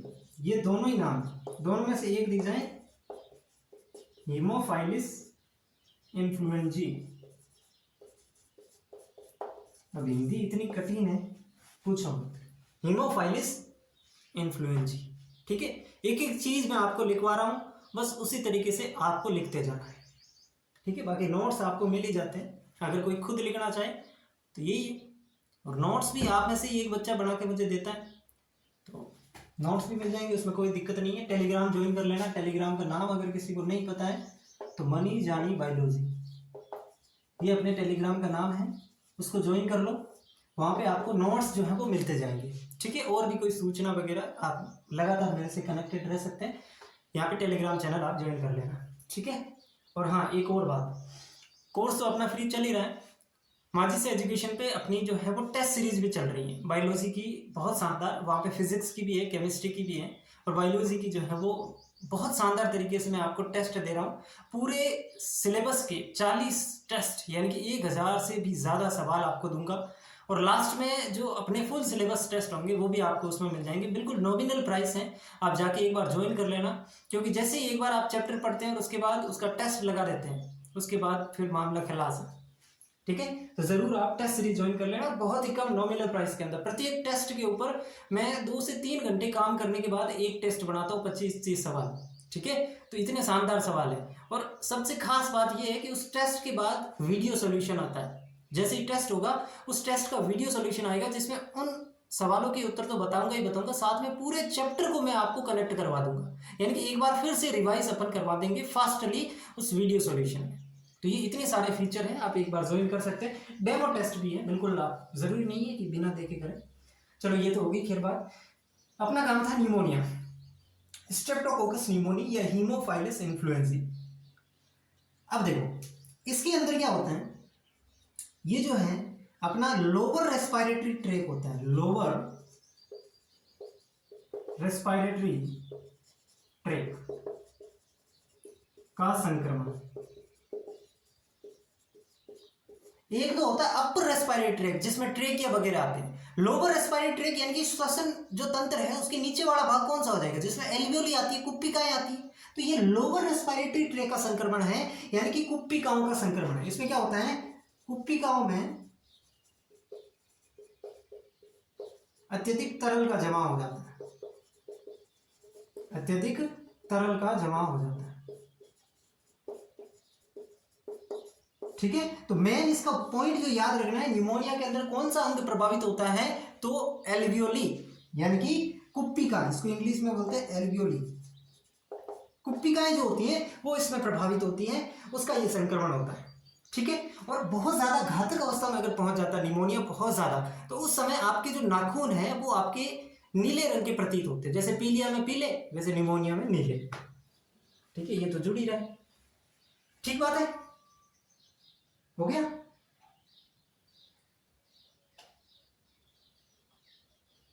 ये दोनों ही नाम, दोनों में से एक दिख जाए, हीमोफाइलस इन्फ्लुएंजी, अब हिंदी इतनी कठिन है, पूछो मत। हीमोफाइलस इन्फ्लुएंजी, ठीक है। एक एक चीज मैं आपको लिखवा रहा हूँ, बस उसी तरीके से आपको लिखते जाना है, ठीक है। बाकी नोट्स आपको मिल ही जाते हैं, अगर कोई खुद लिखना चाहे तो यही है। और नोट्स भी आप में से ही एक बच्चा बना के मुझे देता है, तो नोट्स भी मिल जाएंगे, उसमें कोई दिक्कत नहीं है। टेलीग्राम ज्वाइन कर लेना। टेलीग्राम का नाम अगर किसी को नहीं पता है तो मनी जानी बायोलॉजी, ये अपने टेलीग्राम का नाम है, उसको ज्वाइन कर लो। वहाँ पे आपको नोट्स जो है वो मिलते जाएंगे, ठीक है। और भी कोई सूचना वगैरह आप लगातार मेरे से कनेक्टेड रह सकते हैं, यहाँ पे टेलीग्राम चैनल आप ज्वाइन कर लेना, ठीक है। और हाँ, एक और बात, कोर्स तो अपना फ्री चल ही रहा है। माझी से एजुकेशन पे अपनी जो है वो टेस्ट सीरीज भी चल रही है, बायोलॉजी की बहुत शानदार। वहाँ पे फिजिक्स की भी है, केमिस्ट्री की भी है, और बायोलॉजी की जो है वो बहुत शानदार तरीके से मैं आपको टेस्ट दे रहा हूँ। पूरे सिलेबस के 40 टेस्ट, यानी कि 1000 से भी ज़्यादा सवाल आपको दूंगा। और लास्ट में जो अपने फुल सिलेबस टेस्ट होंगे वो भी आपको उसमें मिल जाएंगे, बिल्कुल नॉमिनल प्राइस है। आप जाके एक बार ज्वाइन कर लेना, क्योंकि जैसे ही एक बार आप चैप्टर पढ़ते हैं और उसके बाद उसका टेस्ट लगा देते हैं, उसके बाद फिर मामला खलास है, ठीक है। तो जरूर आप टेस्ट सीरीज ज्वाइन कर लेना, बहुत ही कम नॉमिनल प्राइस के अंदर। प्रत्येक टेस्ट के ऊपर मैं 2 से 3 घंटे काम करने के बाद एक टेस्ट बनाता हूँ, 25-30 सवाल, ठीक है। तो इतने शानदार सवाल है। और सबसे खास बात यह है कि उस टेस्ट के बाद वीडियो सॉल्यूशन आता है। जैसे ही टेस्ट होगा, उस टेस्ट का वीडियो सॉल्यूशन आएगा, जिसमें उन सवालों के उत्तर तो बताऊंगा ही बताऊंगा, साथ में पूरे चैप्टर को मैं आपको कनेक्ट करवा दूंगा, यानी कि एक बार फिर से रिवाइज अपन करवा देंगे फास्टली उस वीडियो सॉल्यूशन में। तो ये इतने सारे फीचर हैं, आप एक बार ज्वाइन कर सकते हैं। डेमो टेस्ट भी है, बिल्कुल आप जरूरी नहीं है कि बिना देखे करें। चलो, ये तो होगी खैर बात। अपना काम था निमोनिया, स्ट्रेप्टोकोकस निमोनी या हीमोफाइलस इन्फ्लुएंजी। अब देखो इसके अंदर क्या होता है, ये जो है अपना लोअर रेस्पिरेटरी ट्रैक होता है, लोअर रेस्पिरेटरी ट्रैक का संक्रमण। एक तो होता है अपर रेस्पिरेटरी ट्रैक, जिसमें ट्रेकिया वगैरह आते हैं। लोअर रेस्पिरेटरी ट्रैक यानी कि श्वसन जो तंत्र है उसके नीचे वाला भाग कौन सा हो जाएगा, जिसमें एल्वियोली आती है, कुप्पिकाएं आती है। तो ये लोअर रेस्पिरेटरी ट्रैक का संक्रमण है, यानी कि कुप्पिकाओं का संक्रमण है। इसमें क्या होता है, कुप्पिकाओं में अत्यधिक तरल का जमा हो जाता है, अत्यधिक तरल का जमा हो जाता है, ठीक है। तो मेन इसका पॉइंट जो याद रखना है, निमोनिया के अंदर कौन सा अंग प्रभावित होता है, तो एल्वियोली यानी कि कुप्पिका, इसको इंग्लिश में बोलते हैं एल्वियोली। कुप्पिकाएं जो होती हैं वो इसमें प्रभावित होती हैं, उसका ये संक्रमण होता है, ठीक है। और बहुत ज्यादा घातक अवस्था में अगर पहुंच जाता है निमोनिया, बहुत ज्यादा, तो उस समय आपके जो नाखून है वो आपके नीले रंग के प्रतीत होते हैं। जैसे पीलिया में पीले, वैसे निमोनिया में नीले, ठीक है। ये तो जुड़ी रहे, ठीक बात है, हो गया।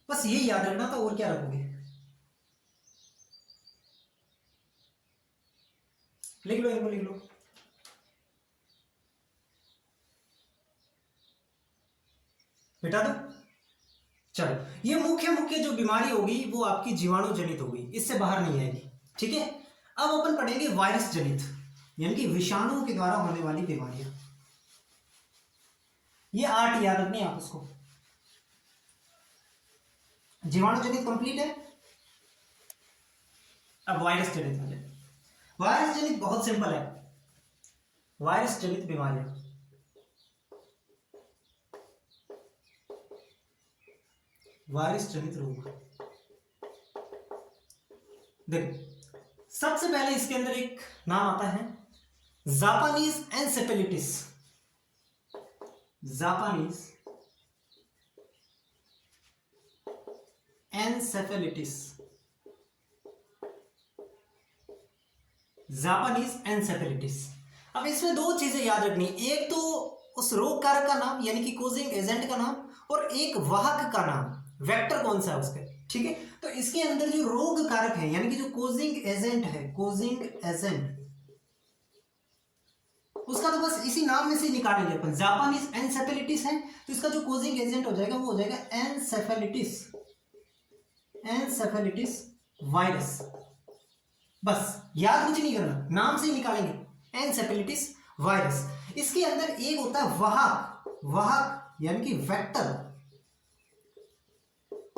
बस ये याद रखना था, और क्या रखोगे, लिख लो, इनको लिख लो। बेटा दो। चलो, ये मुख्य जो बीमारी होगी वो आपकी जीवाणु जनित होगी, इससे बाहर नहीं आएगी, ठीक है। अब अपन पढ़ेंगे वायरस जनित, यानी कि विषाणुओं के द्वारा होने वाली बीमारियां। ये 8 याद रखनी आप उसको। जीवाणु जनित कंप्लीट है, अब वायरस जनित हो जाए। वायरस जनित बहुत सिंपल है, वायरस जनित बीमारियां। वायरस जनित रोग, देखो सबसे पहले इसके अंदर एक नाम आता है Japanese encephalitis. Japanese encephalitis, Japanese encephalitis. अब इसमें 2 चीजें याद रखनी, एक तो उस रोग कारक का नाम यानी कि कोजिंग एजेंट का नाम, और एक वाहक का नाम, वेक्टर कौन सा है उसके, ठीक है। तो इसके अंदर जो रोग कारक है यानी कि जो कोजिंग एजेंट है, कोजिंग एजेंट, उसका तो बस इसी नाम में से निकालेंगे अपन। जापानीज एनसेफेलिटिस है तो इसका जो कोजिंग एजेंट हो जाएगा वो हो जाएगा एनसेफेलिटिस, एनसेफेलिटिस वायरस। बस याद कुछ नहीं करना, नाम से ही निकालेंगे, एनसेफेलिटिस वायरस। इसके अंदर एक होता है वाहक, वाहक यानी कि वेक्टर,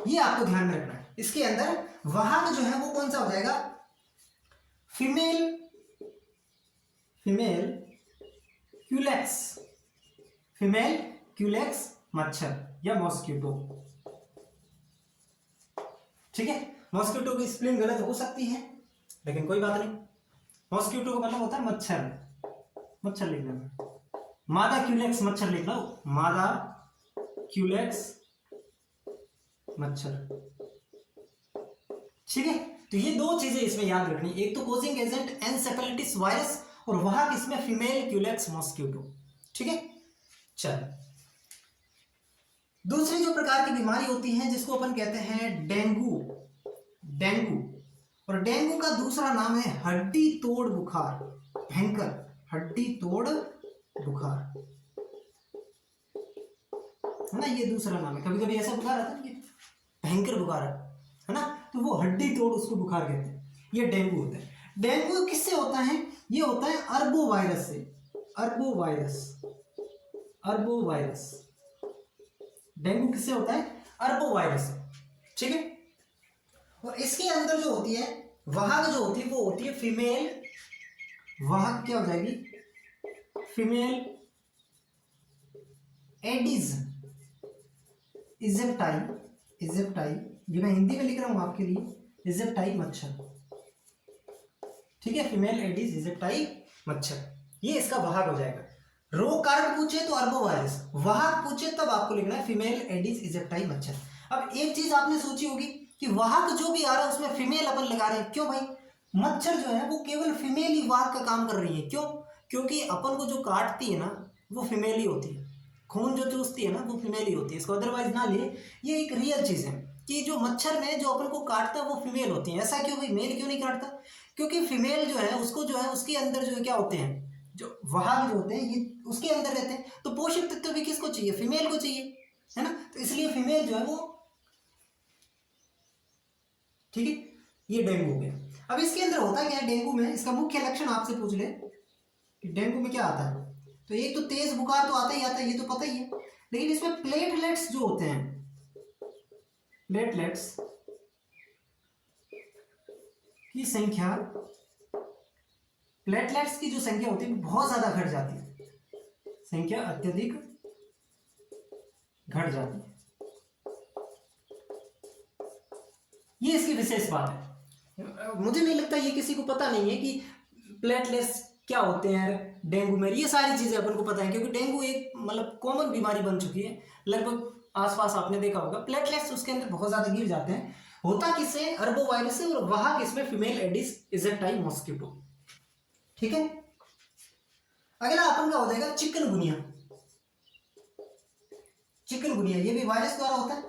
ये आपको ध्यान में रखना है। इसके अंदर वाहक जो है वो कौन सा हो जाएगा, फीमेल क्यूलेक्स, फीमेल क्यूलेक्स मच्छर या मॉस्किटो। ठीक है, मॉस्किटो की स्पेलिंग गलत हो सकती है लेकिन कोई बात नहीं। मॉस्किटो का मतलब होता है मच्छर, मच्छर लिखना है, मादा क्यूलेक्स मच्छर लिखना हो, मादा क्यूलेक्स मच्छर। ठीक है, तो ये दो चीजें इसमें याद रखनी, एक तो कोजिंग एजेंट एनसेफेलाइटिस वायरस और वाहक इसमें फीमेल क्यूलेक्स मॉस्किटो। ठीक है, चल दूसरी जो प्रकार की बीमारी होती है जिसको अपन कहते हैं डेंगू, और डेंगू का दूसरा नाम है हड्डी तोड़ बुखार, भयंकर हड्डी तोड़ बुखार है ना, ये दूसरा नाम है। कभी कभी ऐसा बुखार आता है कि भयंकर बुखार है ना, तो वो हड्डी तोड़ उसको बुखार कहते हैं, ये डेंगू होता है। डेंगू किससे होता है, ये होता है अरबो वायरस से, अरबो वायरस। डेंगू किससे होता है, अरबो वायरस से। ठीक है, और इसके अंदर जो होती है वाहक जो होती है वो होती है फीमेल, वाहक क्या हो जाएगी, फीमेल एडिस इजिप्टाई, ये मैं हिंदी में लिख रहा हूं आपके लिए, इजिप्टाई मच्छर। ठीक है, फीमेल एडिस इजिप्टाई मच्छर, ये इसका वाहक हो जाएगा। रोग कारण पूछे तो अरबो वायरस, वाहक पूछे तब आपको लिखना है फीमेल एडिस इजिप्टाई मच्छर। अब एक चीज आपने सोची होगी कि वाहक जो भी आ रहा है उसमें फीमेल अपन लगा रहे हैं, क्यों भाई, मच्छर जो है वो केवल फीमेल ही वाहक का काम कर रही है। क्यों, क्योंकि अपन को जो काटती है ना वो फीमेल ही होती है, खून जो चूसती है ना वो फीमेल ही होती है। इसको अदरवाइज ना ले, ये एक रियल चीज है कि जो मच्छर में जो अपन को काटता है वो फीमेल होती है। ऐसा क्यों भाई, मेल क्यों नहीं काटता, क्योंकि फीमेल जो है उसको जो है उसके अंदर जो है क्या होते हैं, जो वाहक जो होते हैं ये उसके अंदर रहते हैं, तो पोषक तत्व भी किसको चाहिए, फीमेल को चाहिए, है ना, तो इसलिए फीमेल जो है वो। ठीक है, ये डेंगू हो गया। अब इसके अंदर होता क्या है डेंगू में, इसका मुख्य लक्षण आपसे पूछ ले कि डेंगू में क्या आता है, तो एक तो तेज बुखार तो आता है, ये तो पता ही है, लेकिन इसमें प्लेटलेट्स जो होते हैं, प्लेटलेट्स की संख्या, प्लेटलेट्स की जो संख्या होती है बहुत ज्यादा घट जाती है, संख्या अत्यधिक घट जाती है, ये इसकी विशेष बात है। मुझे नहीं लगता ये किसी को पता नहीं है कि प्लेटलेट्स क्या होते हैं डेंगू में, ये सारी चीजें अपन को पता है क्योंकि डेंगू एक मतलब कॉमन बीमारी बन चुकी है, लगभग आसपास आपने देखा होगा। प्लेटलेट्स उसके अंदर बहुत ज्यादा गिर जाते हैं, होता किससे, अरबो वायरस से, और वाहक इसमें फीमेल एडिस इजिप्टाई मॉस्किटो। ठीक है, अगला अपन का हो जाएगा चिकनगुनिया। चिकनगुनिया ये भी वायरस द्वारा होता है,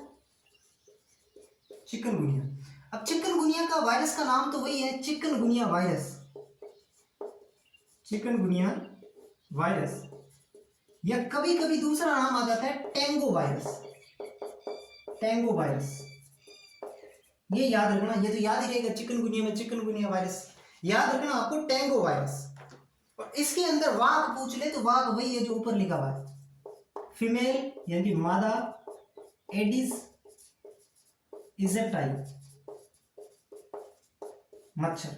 चिकनगुनिया। अब चिकनगुनिया का वायरस का नाम तो वही है, चिकनगुनिया वायरस, चिकनगुनिया वायरस, या कभी कभी दूसरा नाम आ जाता है टेंगो वायरस, टेंगो वायरस। ये याद रखना, ये तो याद ही रहेगा, चिकनगुनिया में चिकनगुनिया वायरस याद रखना आपको, टेंगो वायरस। और इसके अंदर वाग पूछ ले तो वाग वही है जो ऊपर लिखा हुआ है, फीमेल यानी मादा एडिस इजिप्टाई मच्छर।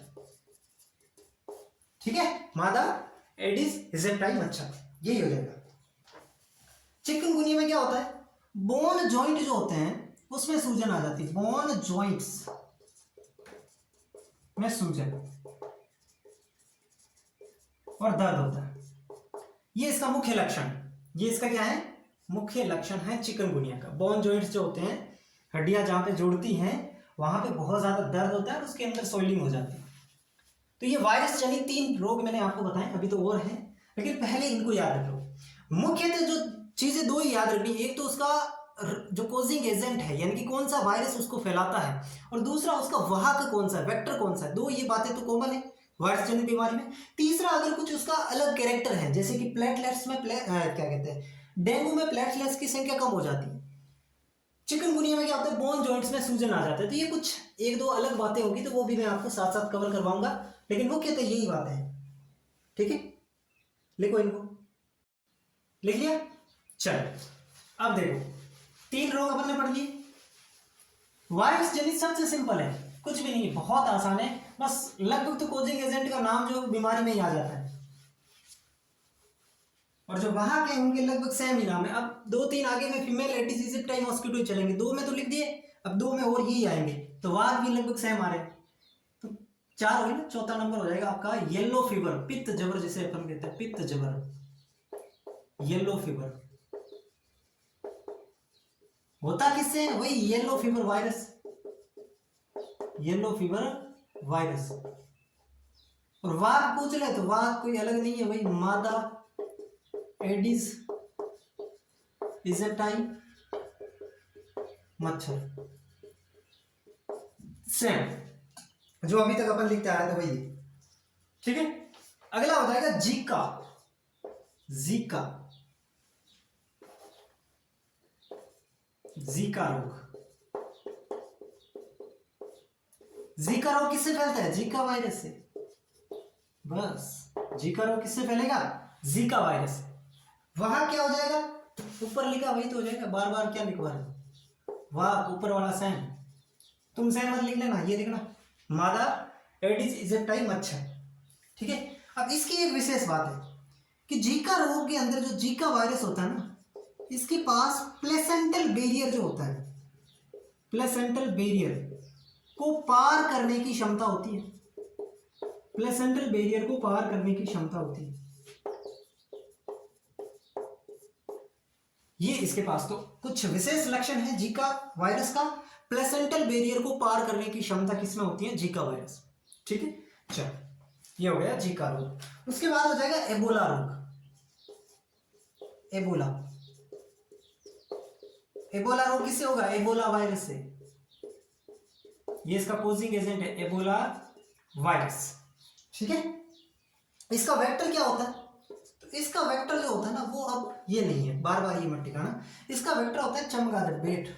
ठीक है, मादा एडिस इजिप्टाई मच्छर, यही हो जाएगा। चिकनगुनिया में क्या होता है, बोन जॉइंट जो होते हैं उसमें सूजन आ जाती है, बोन जॉइंट्स में सूजन और दर्द होता है, ये इसका मुख्य लक्षण, ये इसका क्या है, मुख्य लक्षण है चिकनगुनिया का। बोन जॉइंट्स जो होते हैं, हड्डियां जहां पे जुड़ती हैं वहां पे बहुत ज्यादा दर्द होता है और उसके अंदर सोइलिंग हो जाती है। तो ये वायरस जनित 3 रोग मैंने आपको बताए, अभी तो और हैं लेकिन पहले इनको याद रखो। मुख्यतः जो चीजें 2 ही याद रखनी, एक तो उसका जो कोजिंग एजेंट है यानी कि कौन सा वायरस उसको फैलाता है, और दूसरा उसका वाहक कौन सा है, वेक्टर कौन सा है। 2 ये बातें तो कॉमन है वायरस जनित बीमारी में। तीसरा अगर कुछ उसका अलग कैरेक्टर है, जैसे कि प्लेटलेट्स में क्या कहते हैं, डेंगू में प्लेटलेट्स की संख्या कम हो जाती है, चिकनगुनिया में क्या होता है, बोन जॉइंट्स में सूजन आ जाता है। तो ये कुछ 1-2 अलग बातें होगी तो वो भी मैं आपको साथ साथ कवर करवाऊंगा, लेकिन मुख्यतः यही बात है। ठीक है, लिखो इनको, लिख लिया। चल अब देखो 3 रोग अपन ने पढ़ लिए। वायरस जनित सबसे सिंपल है, कुछ भी नहीं, बहुत आसान है, बस लगभग तो कोजिंग एजेंट का नाम जो बीमारी में ही आ जाता है, और जो वहां के उनके लगभग सेम ही नाम है। अब 2-3 आगे में फीमेल एडिस इजिप्टाई मॉस्किटो ही चलेंगे, 2 में तो लिख दिए, अब 2 में और यही आएंगे, तो वार भी लगभग सेम आ रहे हैं, तो 4 हो गए ना। चौथा नंबर हो जाएगा आपका येलो फीवर, पित्त जबर जिसे अपन कहते हैं, पित्त जबर, येलो फीवर। होता किससे है? वही yellow fever virus, yellow fever virus. और वाग पूछ ले तो वाग कोई अलग नहीं है, वही मादा एडिस इजिप्टाई मच्छर, सेम जो अभी तक अपन लिखते आ रहे थे वही। ठीक है, अगला हो जाएगा जीका, जीका, जीका रोग। जीका रोग किससे फैलता है? जीका वायरस से। बस, जीका रोग किससे फैलेगा? जीका वायरस से। वहां क्या हो जाएगा? ऊपर लिखा वही तो हो जाएगा, बार बार क्या लिखवा रहे, वाह ऊपर वाला साइन, तुम साइन मत लिख लेना, ये लिखना मादा एडिस इजिप्टाई मच्छर। ठीक है, अब इसकी एक विशेष बात है कि जीका रोग के अंदर जो जीका वायरस होता है ना, इसके पास प्लेसेंटल बैरियर जो होता है, प्लेसेंटल बैरियर को पार करने की क्षमता होती है, प्लेसेंटल बैरियर को पार करने की क्षमता होती है। ये इसके पास तो कुछ विशेष लक्षण है जीका वायरस का, प्लेसेंटल बैरियर को पार करने की क्षमता किसमें होती है? Zika virus. ठीक है, चलो ये हो गया जीका रोग। उसके बाद हो जाएगा एबोला रोग, एबोला। एबोला रोग किससे होगा? एबोला वायरस से। ये इसका कोजिंग एजेंट है, एबोला वायरस। ठीक है, इसका वेक्टर क्या होता है? तो इसका वेक्टर जो होता है ना वो, अब ये नहीं है, बार बार ये मत टिकाना, इसका वेक्टर होता है चमगादड़, बेट।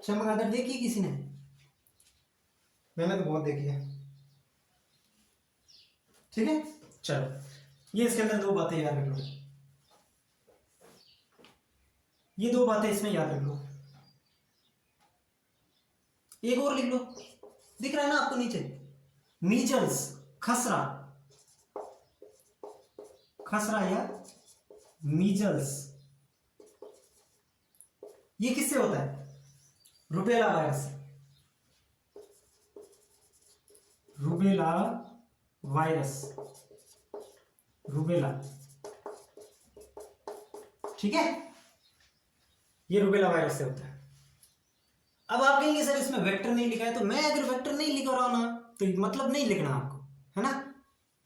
चमगादड़ देखी किसी ने? मैंने तो बहुत देखी है। ठीक है, चलो ये इसके अंदर 2 बातें याद रख लो, ये 2 बातें इसमें याद रख लो। एक और लिख लो, दिख रहा है ना आपको नीचे, मीजल्स, खसरा, खसरा या मीजल्स, ये किससे होता है? Rubella virus, rubella virus, rubella. ठीक है, ये रुबेला वायरस से होता है। अब आप कहेंगे सर इसमें वेक्टर नहीं लिखा है, तो मैं अगर वेक्टर नहीं लिख रहा हूं ना तो मतलब नहीं लिखना आपको, है ना,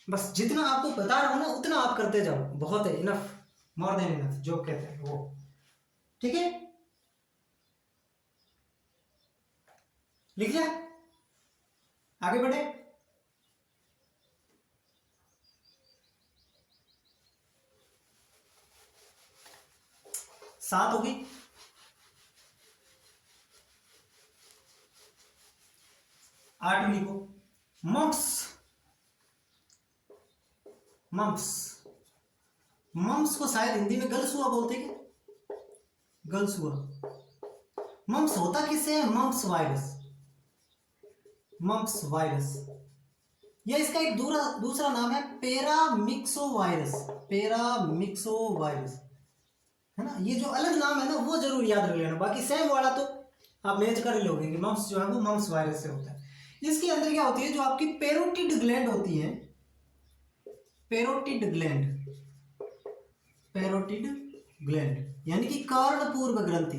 बस जितना आपको बता रहा हूं ना उतना आप करते जाओ, बहुत है, इनफ, मोर देन इनफ जो कहते हैं वो। ठीक है, लिख लिया, आगे बढ़े। सात होगी, 8 लिखो, मम्प्स, मम्प्स, मम्प्स को शायद हिंदी में गलसुआ बोलते हैं क्या? गलसुआ। मम्प्स होता किससे है? Mumps virus, mumps virus. यह इसका एक दूसरा नाम है पैरामिक्सो वायरस, पैरामिक्सो वायरस, है ना। ये जो अलग नाम है ना वो जरूर याद रख लेना, बाकी सेम वाला तो आप मैच कर ही लोगे कि मम्प्स जो है वो मम्प्स वायरस से होता है। इसके अंदर क्या होती है? जो आपकी पेरोटिड ग्लैंड होती है, पेरोटिड ग्लैंड, पेरोटिड ग्लैंड यानी कि कर्णपूर्व ग्रंथि।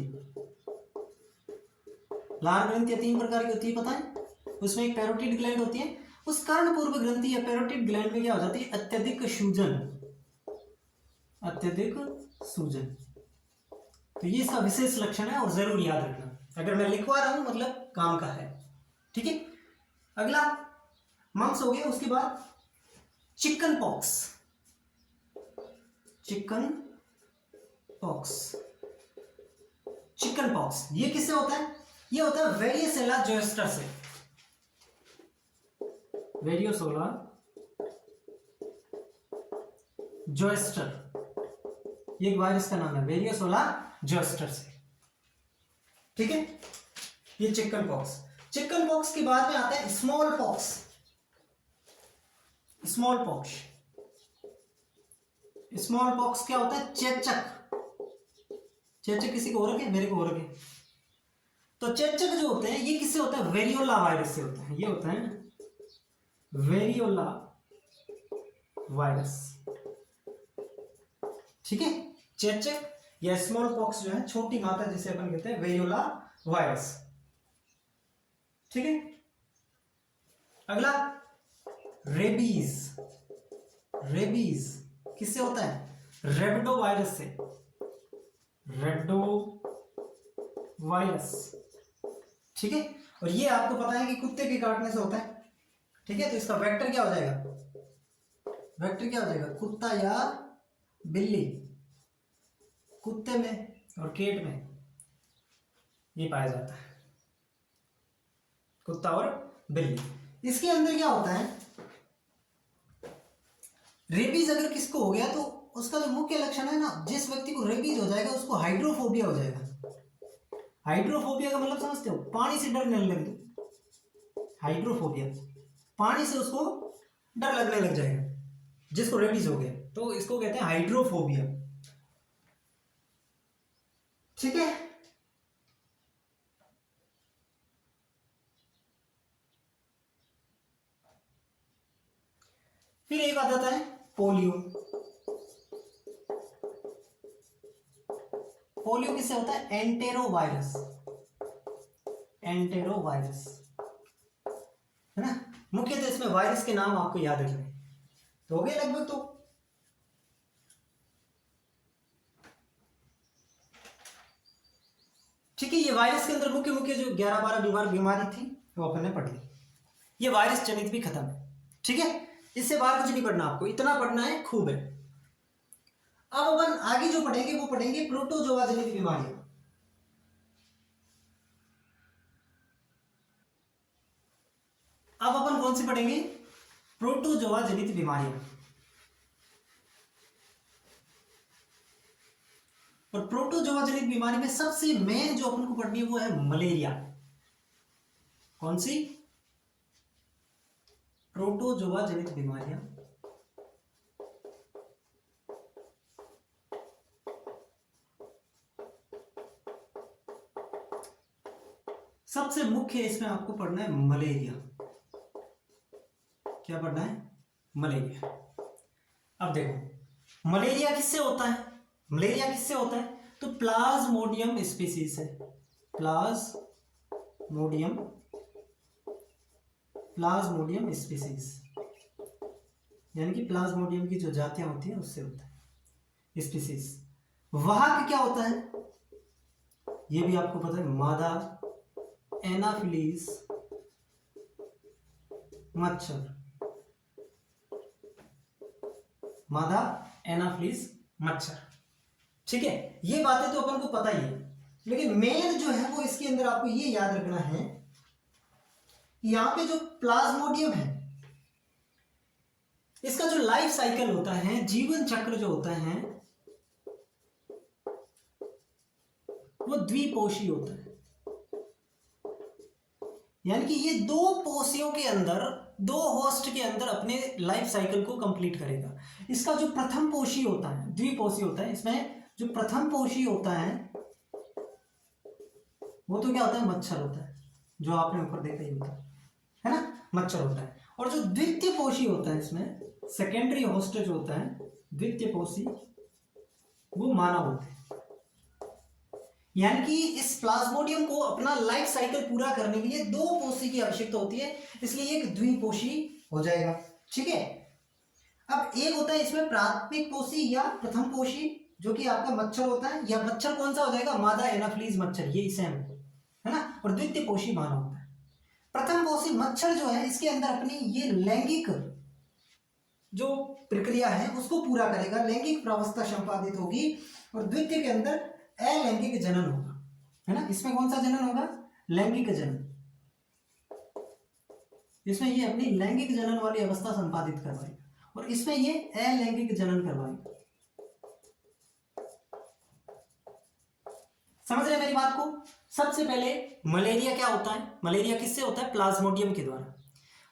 लार ग्रंथियां 3 प्रकार की होती है, पता है, उसमें एक पेरोटिड ग्लैंड होती है। उस कर्णपूर्व ग्रंथि या पेरोटिड ग्लैंड में क्या हो जाती है? अत्यधिक सूजन, अत्यधिक सूजन। तो ये इसका विशेष लक्षण है और जरूर याद रखना, अगर मैं लिखवा रहा हूं मतलब काम का है। ठीक है, अगला मम्प्स हो गया। उसके बाद chicken pox, chicken pox, chicken pox ये किससे होता है? ये होता है वेरियोसेला जोस्टर से, वेरियोसोला जोस्टर, ये वायरस का नाम है वेरियोला जोस्टर से, ठीक है। ये चिकन पॉक्स। चिकन पॉक्स के बाद में आता है small pox. Small pox, small pox क्या होता है? चेचक। चेचक किसी को हो रखे? मेरे को हो रखे। तो चेचक जो होते हैं ये किससे होता है? वेरियोला वायरस से होता है। ये होता है वेरियोला वायरस, ठीक है। चेचक या स्मॉल पॉक्स जो है, छोटी माता जिसे अपन कहते हैं, वेरियोला वायरस, ठीक है। अगला रेबीज। रेबीज किससे होता है? रेबडो वायरस से। रेबडो वायरस, ठीक है। और ये आपको पता है कि कुत्ते के काटने से होता है, ठीक है। तो इसका वेक्टर क्या हो जाएगा? वेक्टर क्या हो जाएगा? कुत्ता या बिल्ली। कुत्ते में और केट में ये पाया जाता है, कुत्ता और बिल्ली। इसके अंदर क्या होता है? रेबीज अगर किसको हो गया तो उसका जो मुख्य लक्षण है ना, जिस व्यक्ति को रेबीज हो जाएगा उसको हाइड्रोफोबिया हो जाएगा। हाइड्रोफोबिया का मतलब समझते हो? पानी से डरने लगे। हाइड्रोफोबिया, पानी से उसको डर लगने लग जाएगा जिसको रेबीज हो गया, तो इसको कहते हैं हाइड्रोफोबिया, ठीक है। फिर एक बात आता है पोलियो। पोलियो किससे होता है? Entero virus. एंटेरो वायरस, है ना। मुख्यतः इसमें वायरस के नाम आपको याद रखने तो हो गए लगभग। तो ठीक है, ये वायरस के अंदर मुख्य मुख्य जो 11-12 बीमारी थी वो अपन ने पढ़ ली। ये वायरस जनित भी खत्म है, ठीक है। इससे बाहर कुछ नहीं पढ़ना आपको, इतना पढ़ना है खूब है। अब अपन आगे जो पढ़ेंगे वो पढ़ेंगे प्रोटोजोआ जनित बीमारियां। अब अपन कौन सी पढ़ेंगे? प्रोटोजोआ जनित बीमारियां। और प्रोटोजोआ जनित बीमारी में सबसे मेन जो अपन को पढ़नी है वो है मलेरिया। कौन सी? प्रोटोजोआ जनित बीमारियां। सबसे मुख्य इसमें आपको पढ़ना है मलेरिया। क्या पढ़ना है? मलेरिया। अब देखो मलेरिया किससे होता है? मलेरिया किससे होता है? तो प्लाज्मोडियम स्पीसीज है। प्लाज्मोडियम, प्लाज्मोडियम स्पीसीज, यानी कि प्लाज्मोडियम की जो जातियां होती है उससे होता है स्पीसीज। वाहक क्या होता है? ये भी आपको पता है, मादा एनाफिलीज मच्छर। मादा एनाफिलीज मच्छर, ठीक है। ये बातें तो अपन को पता ही है, लेकिन मेन जो है वो इसके अंदर आपको ये याद रखना है, यहां पे जो प्लाज्मोडियम है इसका जो लाइफ साइकिल होता है, जीवन चक्र जो होता है वो द्विपोषी होता है। यानी कि ये दो पोषियों के अंदर, दो होस्ट के अंदर अपने लाइफ साइकिल को कंप्लीट करेगा। इसका जो प्रथम पोषी होता है, द्विपोषी होता है, इसमें जो प्रथम पोषी होता है वो तो क्या होता है? मच्छर होता है, जो आपने ऊपर देखा ही होता है ना, मच्छर होता है। और जो द्वितीय पोषी होता है, इसमें सेकेंडरी होस्ट जो होता है, द्वितीय पोषी, वो मानव होते हैं। यानी कि इस प्लाज्मोडियम को अपना लाइफ साइकिल पूरा करने के लिए दो पोषी की आवश्यकता होती है, इसलिए एक द्विपोषी हो जाएगा, ठीक है। अब एक होता है इसमें प्राथमिक पोषी या प्रथम पोषी, जो कि आपका मच्छर होता है, या मच्छर कौन सा हो जाएगा? मादा एनाफिलीज मच्छर, ये सेम है ना। और द्वितीय पोषी मानव होता है। प्रथम पोषी मच्छर जो है इसके अंदर अपनी ये लैंगिक जो प्रक्रिया है उसको पूरा करेगा, लैंगिक प्रावस्था संपादित होगी, और द्वितीय के अंदर अलैंगिक जनन होगा, है ना। इसमें कौन सा जनन होगा? लैंगिक जनन। इसमें ये अपनी लैंगिक जनन वाली अवस्था संपादित करवाएगा, और इसमें ये अलैंगिक जनन करवाएगा, समझ रहे हैं मेरी बात को? सबसे पहले मलेरिया क्या होता है? मलेरिया किससे होता है? प्लाज्मोडियम के द्वारा।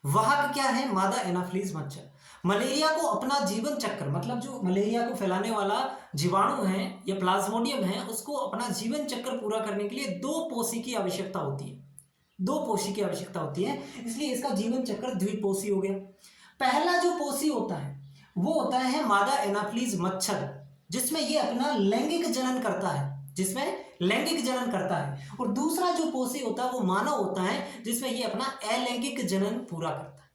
वाहक क्या है? मादा एनाफिलीज मच्छर। मलेरिया को अपना जीवन चक्र, मतलब जो मलेरिया को फैलाने वाला जीवाणु है या प्लाज्मोडियम है, उसको अपना जीवन चक्र पूरा करने के लिए दो पोषी की आवश्यकता होती है। दो पोषी की आवश्यकता होती है, इसलिए इसका जीवन चक्र द्विपोषी हो गया। पहला जो पोषी होता है वो होता है मादा एनाफिलीज मच्छर, जिसमें ये अपना लैंगिक जनन करता है, जिसमें लैंगिक जनन करता है। और दूसरा जो पोषी होता है वो मानव होता है, जिसमें ये अपना अलैंगिक जनन पूरा करता है।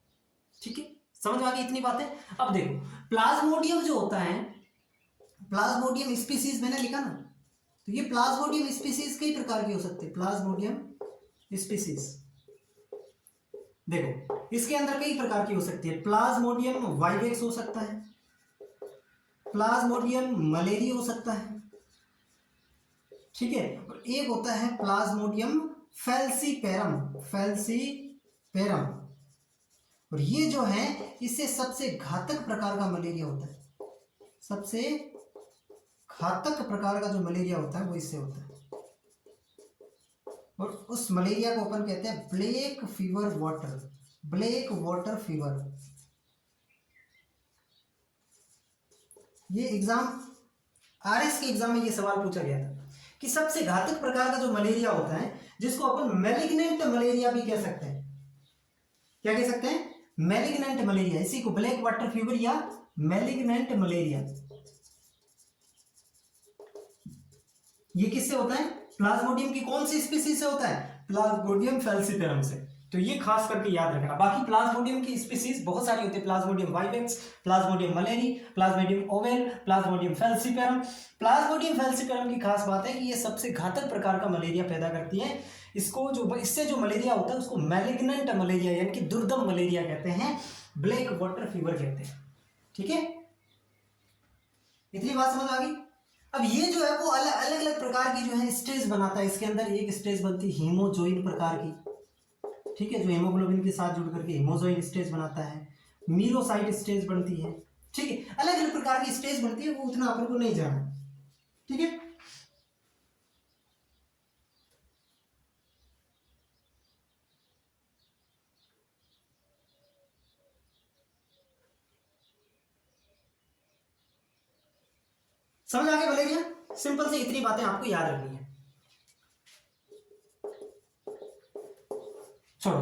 ठीक है, समझ आ गई इतनी बातें? अब देखो, प्लाज्मोडियम जो होता है, प्लाज्मोडियम स्पीसीज मैंने लिखा ना, तो ये प्लाज्मोडियम स्पीसीज कई प्रकार की हो सकती है। प्लाज्मोडियम स्पीसीज देखो, इसके अंदर कई प्रकार की हो सकती है। प्लाज्मोडियम वाइवेक्स हो सकता है, प्लाज्मोडियम मलेरी हो सकता है, ठीक है, और एक होता है प्लाज्मोडियम फैल्सीपेरम, फैल्सीपेरम। और ये जो है, इससे सबसे घातक प्रकार का मलेरिया होता है। सबसे घातक प्रकार का जो मलेरिया होता है वो इससे होता है, और उस मलेरिया को अपन कहते हैं black fever water, black water fever. ये एग्जाम, आरएस के एग्जाम में ये सवाल पूछा गया था कि सबसे घातक प्रकार का जो मलेरिया होता है, जिसको अपन मैलिग्नेंट मलेरिया भी कह सकते हैं। क्या कह सकते हैं? Malignant malaria. इसी को ब्लैक वाटर फीवर या मैलिग्नेंट मलेरिया। ये किससे होता है? प्लाज्मोडियम की कौन सी स्पीसीज से होता है? प्लाज्मोडियम फैल्सीपेरम से। तो ये खास करके याद रखना। बाकी प्लाज्मोडियम की स्पीसीज बहुत सारी होती है। Plasmodium vivax, Plasmodium malariae, Plasmodium oval, Plasmodium falciparum. Plasmodium falciparum की खास बात है कि ये सबसे घातक प्रकार का मलेरिया पैदा करती है। इसको जो, इससे जो मलेरिया होता है उसको मैलिग्नेंट मलेरिया यानी कि दुर्दम मलेरिया कहते हैं, ब्लैक वाटर फीवर कहते हैं। ठीक है, इतनी बात समझ आ गई? अब ये जो है वो अलग अलग प्रकार की जो है स्टेज बनाता है। इसके अंदर एक स्टेज बनती है हीमोजोइन प्रकार की, ठीक है, जो हेमोग्लोबिन के साथ जुड़ करके हीमोजोइन स्टेज बनाता है। मीरोसाइट स्टेज बनती है, ठीक है, अलग अलग प्रकार की स्टेज बनती है, वो उतना अपन को नहीं जाना, ठीक है। समझ आ गई मलेरिया? सिंपल से इतनी बातें आपको याद रखनी है। छोड़ो,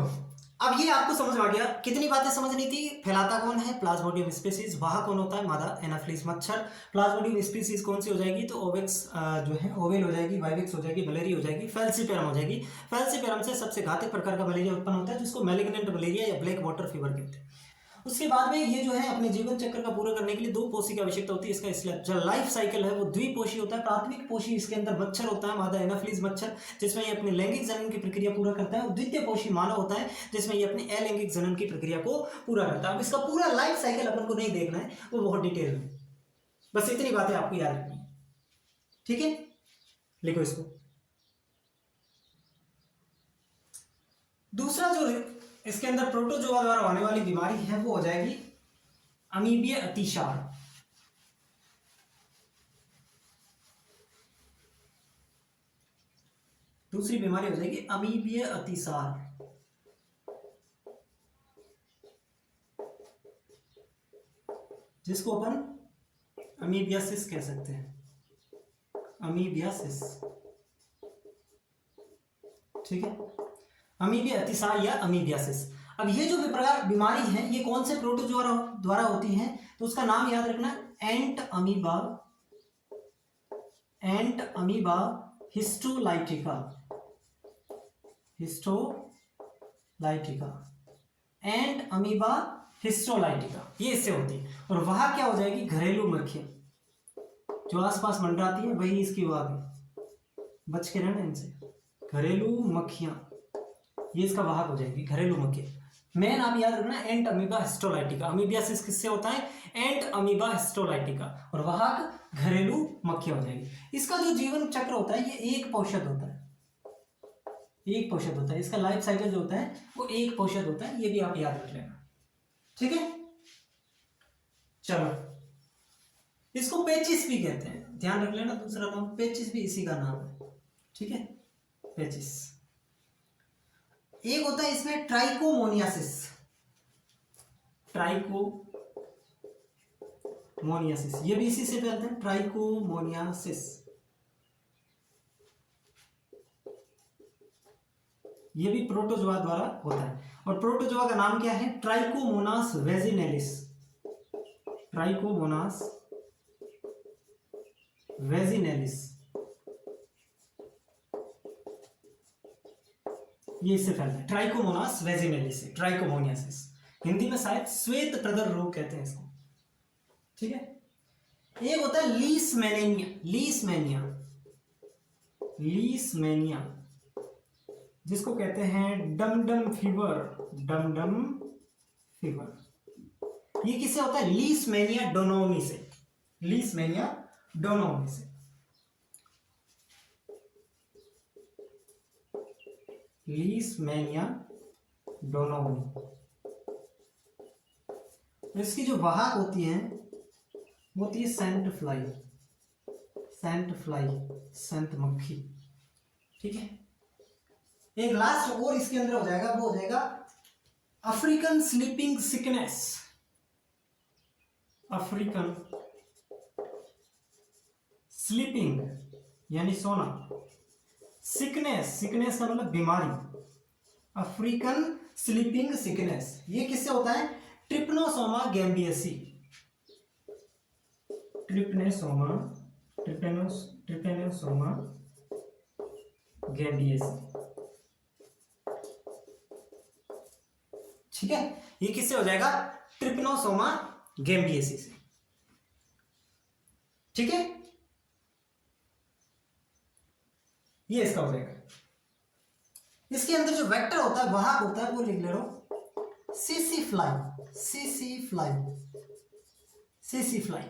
अब ये आपको समझ आ गया। कितनी बातें समझनी थी? फैलाता कौन है? Plasmodium species. वहां कौन होता है? मादा एनाफिलीज मच्छर। प्लाज्मोडियम स्पीसीज कौन सी हो जाएगी? तो ओवेक्स जो है ओवेल हो जाएगी, वाइवेक्स हो जाएगी, मलेरी हो जाएगी, फैल्सीपेरम हो जाएगी। फैल्सीपेरम से सबसे घातक प्रकार का मलेरिया उत्पन्न होता है, जिसको मैलिग्नेंट मलेरिया या ब्लैक वाटर फीवर कहते हैं। उसके बाद में ये जो है अपने जीवन चक्र का पूरा करने के लिए दो पोषी की आवश्यकता होती है। इसका इसलिए जो लाइफ साइकिल है वो द्विपोषी होता है। प्राथमिक पोषी इसके अंदर मच्छर होता है, मादा एनाफिलीज मच्छर, जिसमें ये अपने लैंगिक जनन की प्रक्रिया पूरा करता है। और द्वितीय पोषी मानव होता है, जिसमें ये अपने अलैंगिक जनन की प्रक्रिया को पूरा करता है। अब इसका पूरा लाइफ साइकिल अपन को नहीं देखना है, वो बहुत डिटेल में, बस इतनी बातें आपको याद रखनी है, ठीक है। लिखो इसको। दूसरा जो इसके अंदर प्रोटोजोआ द्वारा होने वाली बीमारी है वो हो जाएगी अमीबीय अतिसार। दूसरी बीमारी हो जाएगी अमीबीय अतिसार, जिसको अपन अमीबियासिस कह सकते हैं, अमीबियासिस, ठीक है, अमीबिया अतिसार या अमीबियासिस। अब ये जो बीमारी है ये कौन से प्रोटोजोआ द्वारा होती है? तो उसका नाम याद रखना, एंट अमीबा हिस्टोलाइटिका, एंट अमीबा हिस्टोलाइटिका, ये इससे होती है। और वहां क्या हो जाएगी? घरेलू मक्खियां जो आसपास मंडराती है, वही इसकी वाहक है, बच के रहना इनसे। घरेलू मक्खियां, ये इसका वाहक हो जाएगी, घरेलू मक्खियां। मेन आप याद रखना, एंट अमीबा हिस्टोलाइटिका। अमीबियासिस किससे होता है? एंट अमीबा हिस्टोलाइटिका। और वाहक घरेलू मक्खियां हो जाएगी। इसका जो जीवन चक्र होता है ये एक पौषध होता है, एक पौषध होता है। इसका लाइफ साइकिल जो होता है वो एक पौषध होता है, ये भी आप याद रख लेना, ठीक है। चलो, इसको पेचिस भी कहते हैं, ध्यान रख लेना। दूसरा नाम पेचिस भी इसी का नाम है, ठीक है, पैचिस। एक होता है इसमें ट्राइकोमोनियासिस। ट्राइकोमोनियासिस ये भी इसी से फैलते हैं, ट्राइकोमोनियासिस। ये भी प्रोटोजोआ द्वारा होता है, और प्रोटोजोआ का नाम क्या है? Trichomonas vaginalis. ट्राइकोमोनास वेजिनेलिस, ये इससे फैलता है, ट्राइकोमोनास वेजिनेलिस से, ट्राइकोमोनियासिस। हिंदी में शायद श्वेत प्रदर रोग कहते हैं इसको, ठीक है। एक होता है लीसमैनिया, जिसको कहते हैं डमडम फीवर। ये किससे होता है? लीसमैनिया डोनोमी से। लीसमैनिया डोनोमी। इसकी जो वाहक होती है वो होती है सेंट फ्लाई, मक्खी, ठीक है। एक लास्ट और इसके अंदर हो जाएगा, वो हो जाएगा African sleeping sickness. African sleeping यानी सोना, सिकनेस का मतलब बीमारी। अफ्रीकन स्लीपिंग सिकनेस ये किससे होता है? ट्रिपनोसोमा गैम्बियसी। ट्रिपनोसोमा गैम्बियसी, ठीक है। ये किससे हो जाएगा? ट्रिपनोसोमा गैम्बियसी से, ठीक है। ये इसका हो जाएगा। इसके अंदर जो वेक्टर होता है, वाहक होता है, वो लिख ले लो सीसी फ्लाई।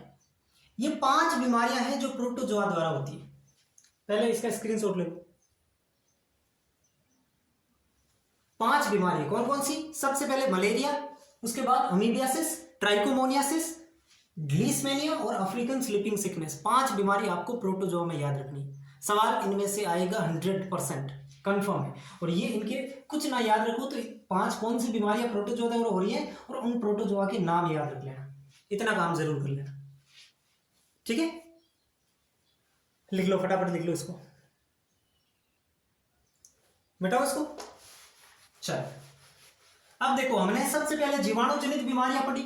ये 5 बीमारियां हैं जो प्रोटोजोआ द्वारा होती है। पहले इसका स्क्रीनशॉट ले लो। 5 बीमारियां कौन कौन सी? सबसे पहले मलेरिया, उसके बाद अमीबियासिस, ट्राइकोमोनियासिस, लीसमैनिया और अफ्रीकन स्लीपिंग सिकनेस। 5 बीमारी आपको प्रोटोजोआ में याद रखनी। सवाल इनमें से आएगा 100% कंफर्म है। और ये इनके कुछ ना याद रखो तो 5 कौन सी बीमारियां प्रोटोजोआ द्वारा हो रही है और उन प्रोटोजोआ के नाम याद रख लेना। इतना काम जरूर कर लेना, ठीक है। लिख लो, फटाफट लिख लो इसको, मिटाओ इसको। चल अब देखो, हमने सबसे पहले जीवाणु जनित बीमारियां पढ़ी,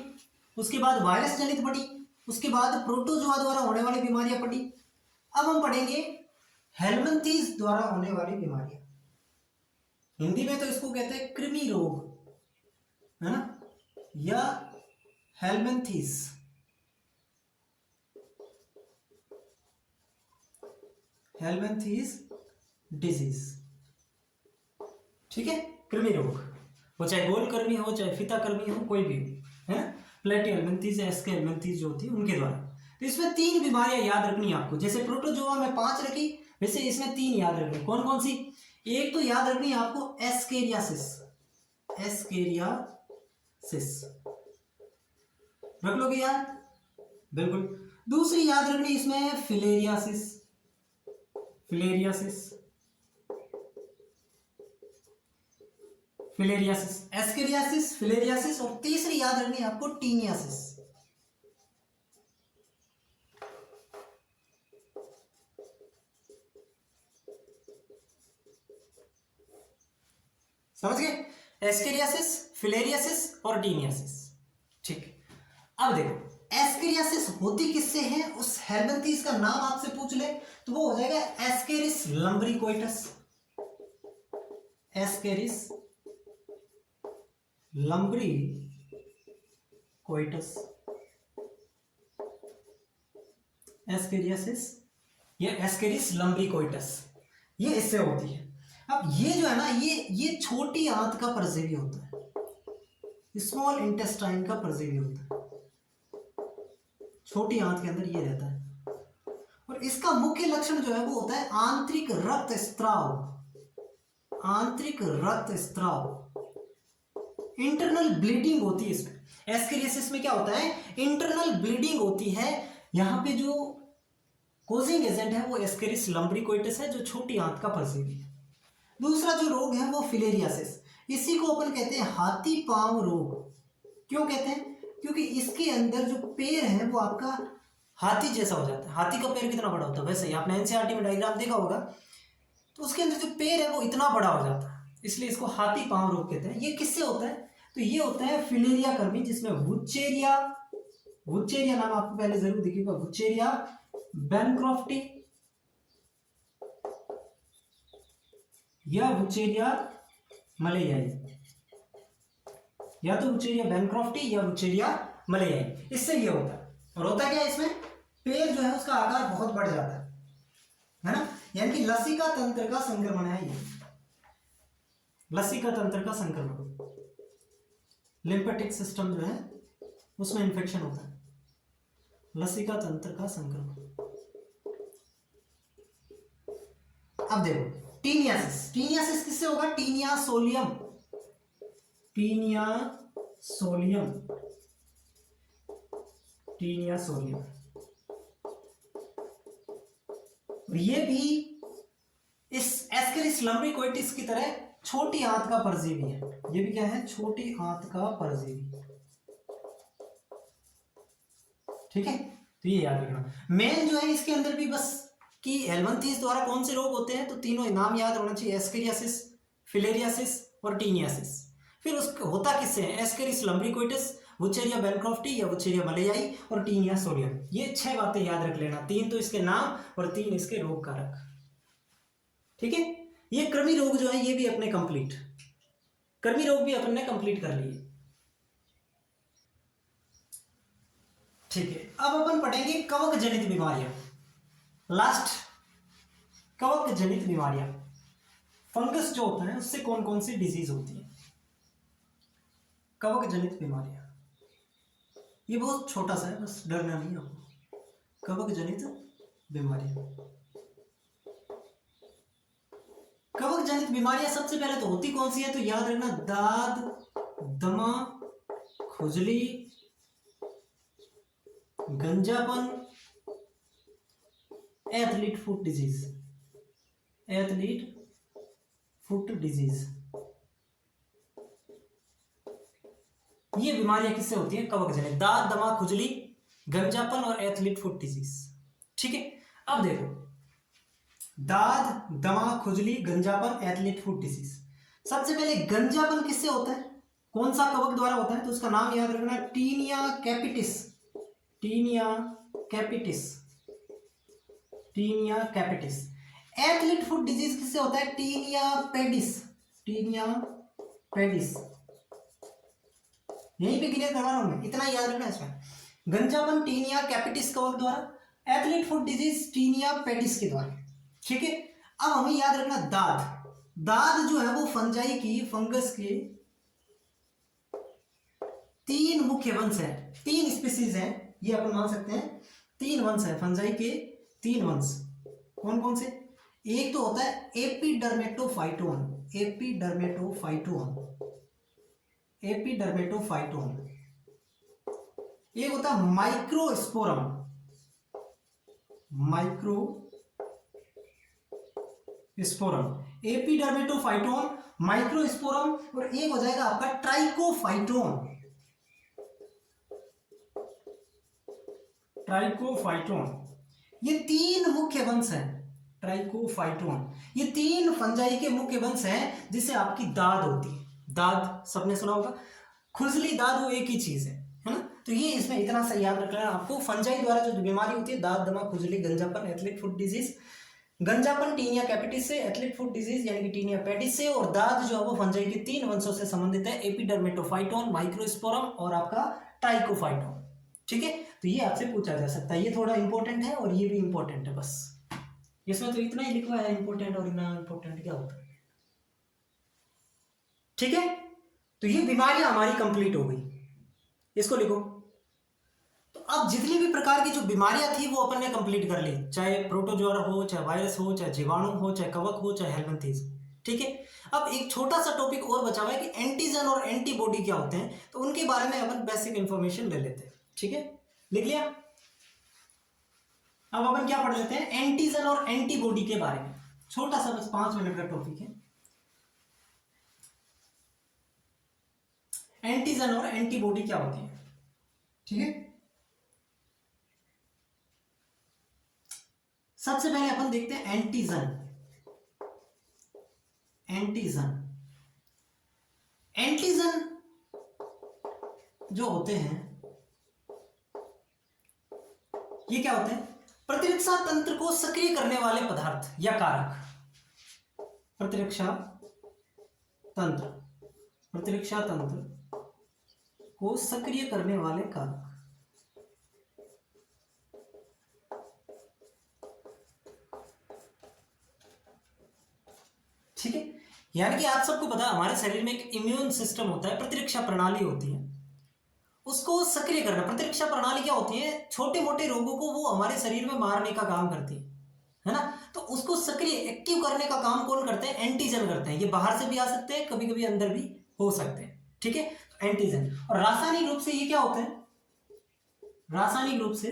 उसके बाद वायरस जनित पढ़ी, उसके बाद प्रोटोजोआ द्वारा होने वाली बीमारियां पढ़ी। अब हम पढ़ेंगे हेलमिंथीज द्वारा होने वाली बीमारियां। हिंदी में तो इसको कहते हैं कृमि रोग, है ना, या हेलमिंथीज। डिजीज, ठीक है। कृमि रोग, वो चाहे गोल कृमि हो, चाहे फीता कृमि हो, कोई भी हो, है ना। प्लेटी हेलमिंथीज, एस्के हेलमिंथीज जो होती है उनके द्वारा। तो इसमें 3 बीमारियां याद रखनी है आपको। जैसे प्रोटोजोआ में 5 रखी, वैसे इसमें 3 याद रखनी। कौन कौन सी? एक तो याद रखनी है आपको एस्केरियासिस, रख लोगे यार? बिल्कुल। दूसरी याद रखनी इसमें फिलेरियासिस, एस्केरियासिस, फिलेरियासिस, और तीसरी याद रखनी है आपको टीनियासिस। समझ गए? एस्केरियासिस, फिलेरियासिस और टीनियासिस, ठीक। अब देखो एस्केरियासिस होती किससे है, उस हेलमिंथीज का नाम आपसे पूछ ले तो वो हो जाएगा एस्केरिस लम्ब्रिकोइटस। एस्केरियासिस या एस्केरिस लम्ब्रिकोइटस, ये इससे होती है। अब ये जो है ना, ये छोटी आंत का परजीवी होता है, स्मॉल इंटेस्टाइन का परजीवी होता है, छोटी आंत के अंदर ये रहता है। और इसका मुख्य लक्षण जो है वो होता है आंतरिक रक्तस्राव, इंटरनल ब्लीडिंग होती है इसमें। एस्केरियासिस में क्या होता है? इंटरनल ब्लीडिंग होती है। यहाँ पे जो कोजिंग एजेंट है वो एस्केरिस लम्ब्रिकोइटस है, जो छोटी आंत का परजीवी है। दूसरा जो रोग है वो फिलेरियासिस, इसी को अपन कहते हैं हाथी पांव रोग। क्यों कहते हैं? क्योंकि इसके अंदर जो पैर है वो आपका हाथी जैसा हो जाता है। हाथी का पैर कितना बड़ा होता है, वैसे ही आपने एनसीईआरटी में डायग्राम देखा होगा, तो उसके अंदर जो पैर है वो इतना बड़ा हो जाता है, इसलिए इसको हाथी पांव रोग कहते हैं। ये किससे होता है? तो ये होता है फिलेरिया कर्मी, जिसमें वुचेरिया, वुचेरिया नाम आपको पहले जरूर दिखेगा, वुचेरिया बैनक्रॉफ्टी या वुचेरिया मलेयाई, या तो वुचेरिया बैनक्रॉफ्टी या वुचेरिया मलेयाई, इससे ये होता है। और होता क्या है इसमें? पैर जो है उसका आकार बहुत बढ़ जाता है ना, यानी कि लसिका तंत्र का संक्रमण है ये, लसिका तंत्र का संक्रमण, लिम्फेटिक सिस्टम जो है उसमें इंफेक्शन होता है, लसिका तंत्र का संक्रमण। अब देखो टीनियासिस, टीनियासिस किससे होगा? Taenia solium, Taenia solium, Taenia solium. ये भी इस एस्केरिस लम्ब्रिकोइटिस की तरह छोटी आंत का परजीवी है। ये भी क्या है? छोटी आंत का परजीवी। ठीक है, तो ये याद रखना। मेन जो है इसके अंदर भी बस कि हेल्मंथीस द्वारा कौन से रोग होते हैं, तो तीनों नाम याद होना चाहिए, एस्केरियासिस, फिलेरियासिस और टीनियासिस। फिर उसका होता किससे है? एस्केरिस लम्ब्रिकोइटिस, वुचेरिया बैनक्रॉफ्टी या वुचेरिया मलेयाई और टीनिया सोलियम। ये 6 बातें याद रख लेना, 3 तो इसके नाम और 3 इसके रोग कारक। ठीक है, ये कृमि रोग जो है ये भी अपने कंप्लीट, कृमि रोग भी अपन ने कंप्लीट कर लिए। ठीक है, अब अपन पढ़ेंगे कवक जनित बीमारियां। लास्ट, कवक जनित बीमारियां, फंगस जो होता है उससे कौन कौन सी डिजीज होती है? कवक जनित बीमारियां, ये बहुत छोटा सा है, बस डरना नहीं आपको। कवक जनित बीमारियां, कवक जनित बीमारियां सबसे पहले तो होती कौन सी है? तो याद रखना, दाद, दमा, खुजली, गंजापन, athlete foot disease, athlete foot disease. ये बीमारियां किससे होती हैं? कवक जनित, दाद, दमा, खुजली, गंजापन और एथलीट फुट डिजीज। ठीक है, अब देखो, दाद, दमा, खुजली, गंजापन, एथलीट फुट डिजीज। सबसे पहले गंजापन किससे होता है? कौन सा कवक द्वारा होता है? तो उसका नाम याद रखना, tinea capitis, tinea capitis, tinea capitis. Athlete foot disease किससे होता है? Tinea pedis, tinea pedis. यहीं पे क्लियर करवा रहा हूं मैं, इतना याद रखना इसमें। गंजापन टीनिया कैपिटिस कवक द्वारा, athlete foot disease tinea pedis के द्वारा। ठीक है, अब हमें याद रखना दाद, दाद जो है वो फंजाई की, फंगस के 3 मुख्य वंश है, 3 स्पीसीज है, ये अपन मान सकते हैं 3 वंश है फंजाई के, 3 वंश। कौन कौन से? एक तो होता है एपिडर्मेटोफाइटोन, एपिडर्मेटोफाइटोन, एपिडर्मेटोफाइटोन। एक होता है माइक्रोस्पोरम, माइक्रोस्पोरम, एपिडर्मेटोफाइटोन, माइक्रोस्पोरम। और एक हो जाएगा आपका ट्राइकोफाइटोन, ट्राइकोफाइटोन। ये 3 मुख्य वंश हैं, ट्राइकोफाइटोन। ये 3 फंजाई के मुख्य वंश हैं जिससे आपकी दाद होती है। दाद सबने सुना होगा, खुजली, दाद वो एक ही चीज है ना। तो ये इसमें इतना सा याद रखना है आपको, फंजाई द्वारा जो बीमारी होती है, दाद, दमा, खुजली, गंजापन, एथलीट फुट डिजीज। गंजापन टीनिया कैपिटिस से, एथलीट फुट डिजीज यानी कि टीनिया पेडिस से, और दाद जो है वो फंजाई के 3 वंशों से संबंधित है, एपिडर्मेटोफाइटोन, माइक्रोस्पोरम और आपका ट्राइकोफाइटोन। ठीक है, तो ये आपसे पूछा जा सकता है, ये थोड़ा इंपॉर्टेंट है और ये भी इंपॉर्टेंट है। बस इसमें तो इतना ही लिखा है, इंपॉर्टेंट और इतना इंपॉर्टेंट क्या होता है। ठीक है, तो ये बीमारियां हमारी कंप्लीट हो गई, इसको लिखो। तो अब जितनी भी प्रकार की जो बीमारियां थी वो अपन ने कंप्लीट कर ली, चाहे प्रोटोजोआ हो, चाहे वायरस हो, चाहे जीवाणु हो, चाहे कवक हो, चाहे हेल्मंथीज। ठीक है, अब एक छोटा सा टॉपिक और बचा हुआ है कि एंटीजन और एंटीबॉडी क्या होते हैं, तो उनके बारे में अपन बेसिक इंफॉर्मेशन ले लेते हैं। ठीक है, लिख लिया? अब अपन क्या पढ़ लेते हैं, एंटीजन और एंटीबॉडी के बारे में, छोटा सा बस 5 मिनट का टॉपिक है। एंटीजन और एंटीबॉडी क्या होती है, ठीक है। सबसे पहले अपन देखते हैं एंटीजन। एंटीजन एंटीजन जो होते हैं ये क्या होते हैं, प्रतिरक्षा तंत्र को सक्रिय करने वाले पदार्थ या कारक। प्रतिरक्षा तंत्र को सक्रिय करने वाले कारक। ठीक है, यानी कि आप सबको पता है हमारे शरीर में एक इम्यून सिस्टम होता है, प्रतिरक्षा प्रणाली होती है, उसको सक्रिय करना। प्रतिरक्षा प्रणाली क्या होती है, छोटे मोटे रोगों को वो हमारे शरीर में मारने का काम करती है ना। तो उसको सक्रिय एक्टिव करने का काम कौन करते हैं, एंटीजन करते हैं। ये बाहर से भी आ सकते हैं, कभी कभी अंदर भी हो सकते हैं, ठीक है। तो एंटीजन, और रासायनिक रूप से ये क्या होते हैं, रासायनिक रूप से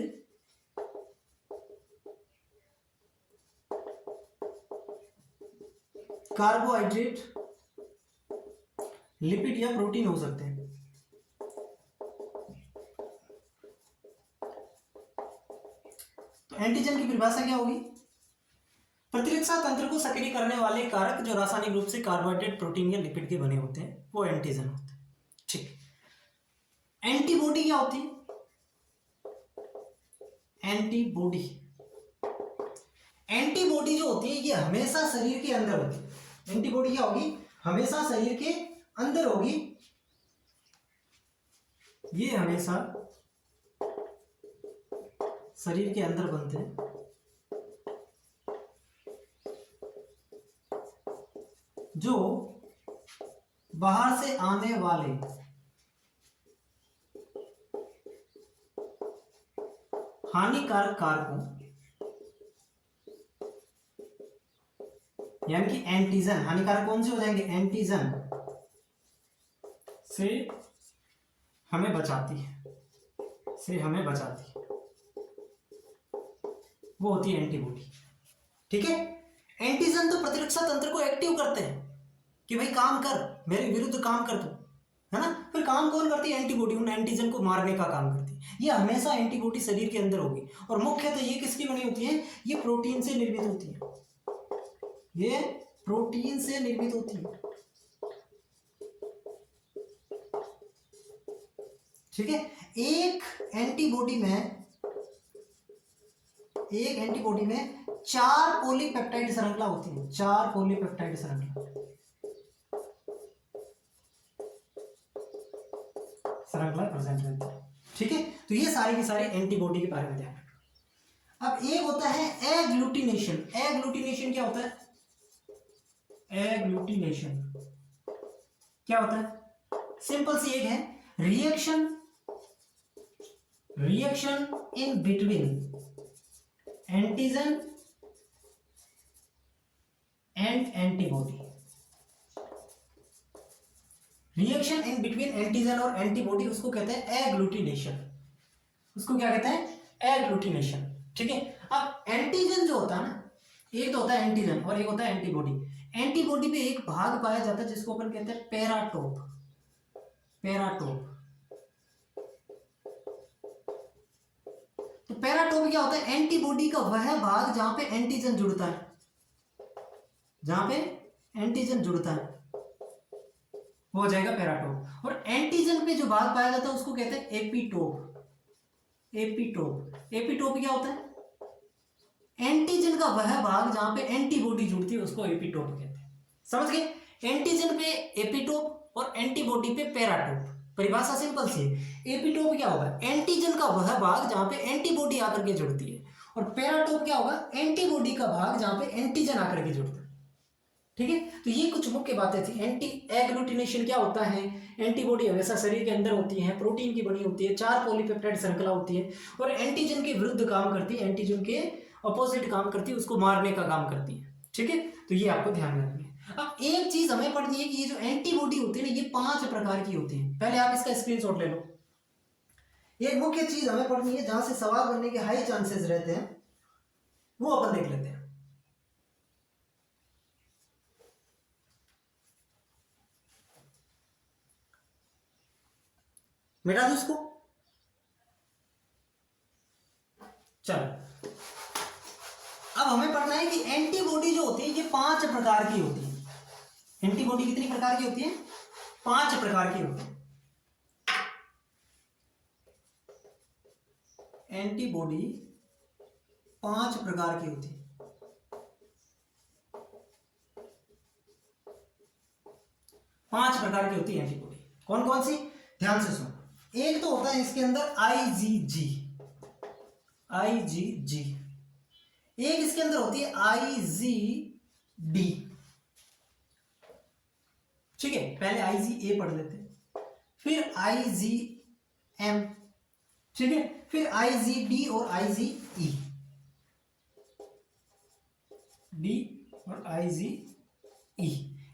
कार्बोहाइड्रेट, लिपिड या प्रोटीन हो सकते हैं। तो एंटीजन की परिभाषा क्या होगी, प्रतिरक्षा तंत्र को सक्रिय करने वाले कारक जो रासायनिक रूप से कार्बोहाइड्रेट, प्रोटीन या लिपिड के बने होते हैं, वो एंटीजन होते हैं, ठीक। एंटीबॉडी क्या होती है, एंटीबॉडी एंटीबॉडी जो होती है ये हमेशा शरीर के अंदर होती है। एंटीबॉडी क्या होगी, हमेशा शरीर के अंदर होगी, ये हमेशा शरीर के अंदर बनते हैं। जो बाहर से आने वाले हानिकारक कारकों, यानी कि एंटीजन, हानिकारक कौन से हो जाएंगे, एंटीजन से हमें बचाती है, वो होती है एंटीबॉडी, ठीक है। एंटीजन तो प्रतिरक्षा तंत्र को एक्टिव करते हैं कि भाई काम कर, मेरे विरुद्ध काम कर तू, है ना। फिर काम कौन करती है, एंटीबॉडी, उन एंटीजन को मारने का काम करती है। ये हमेशा एंटीबॉडी शरीर के अंदर होगी, और मुख्यतः ये किसकी बनी होती है, ये प्रोटीन से निर्मित होती है, ये प्रोटीन से निर्मित होती है, ठीक है। एक एंटीबॉडी में 4 पॉलीपेप्टाइड श्रृंखला होती है, 4 पॉलीपेप्टाइड श्रृंखला प्रेजेंट रहती है, ठीक है। तो ये सारी की सारी एंटीबॉडी के बारे में ध्यान रखना। अब एक होता है एग्लूटिनेशन। एग्लूटिनेशन क्या होता है, एग्लूटिनेशन क्या होता है, सिंपल सी एक है, reaction in between antigen and antibody. Reaction in between antigen और एंटीबॉडी, उसको कहते हैं एग्लूटिनेशन, उसको क्या कहते हैं, एग्लूटिनेशन, ठीक है। अब एंटीजन जो होता है ना, एक तो होता है एंटीजन और एक होता है एंटीबॉडी। एंटीबॉडी में एक भाग पाया जाता है जिसको अपन कहते हैं पैराटोप। तो पैराटोप क्या होता है, एंटीबॉडी का वह भाग जहां पे एंटीजन जुड़ता है, वो हो जाएगा पैराटोप। और एंटीजन पे जो भाग पाया जाता है उसको कहते हैं एपिटोप। एपिटोप क्या होता है, एंटीजन का वह भाग जहां पे एंटीबॉडी जुड़ती है उसको एपिटोप कहते हैं, समझ गए। एंटीजन पे एपिटोप और एंटीबॉडी पे पैराटोप। परिभाषा सिंपल सी है, एपिटोप क्या होगा, एंटीजन का वह भाग जहां पे एंटीबॉडी आकर के जुड़ती है, और पैराटोप क्या होगा, एंटीबॉडी का भाग जहां पे एंटीजन आकर के जुड़ता है, ठीक है। तो ये कुछ मुख्य बातें थी। एग्लूटिनेशन क्या होता है, एंटीबॉडी हमेशा शरीर के अंदर होती है, प्रोटीन की बनी होती है, 4 पॉलीपेप्टाइड श्रृंखला होती है, और एंटीजन के विरुद्ध काम करती है, एंटीजन के अपोजिट काम करती है, उसको मारने का काम करती है, ठीक है। तो ये आपको ध्यान रखनी है। अब एक चीज हमें पढ़नी है कि ये जो एंटीबॉडी होती है ना, ये 5 प्रकार की होती है। पहले आप इसका स्क्रीनशॉट ले लो। एक मुख्य चीज हमें पढ़नी है जहां से सवाल बनने के हाई चांसेस रहते हैं, वो अपन देख लेते हैं। मिटा दो इसको। चलो अब हमें पढ़ना है कि एंटीबॉडी जो होती है ये 5 प्रकार की होती है। एंटीबॉडी कितनी प्रकार की होती है? 5 प्रकार की होती है। एंटीबॉडी 5 प्रकार की होती है। 5 प्रकार की होती है एंटीबॉडी। कौन कौन सी? ध्यान से सुनो। एक तो होता है इसके अंदर आईजीजी, आईजीजी। एक इसके अंदर होती है आईजीडी। ठीक है, पहले आईजीए पढ़ लेते हैं, फिर आईजीएम, ठीक है, फिर आईजीडी और आईजीई, डी और आईजीई।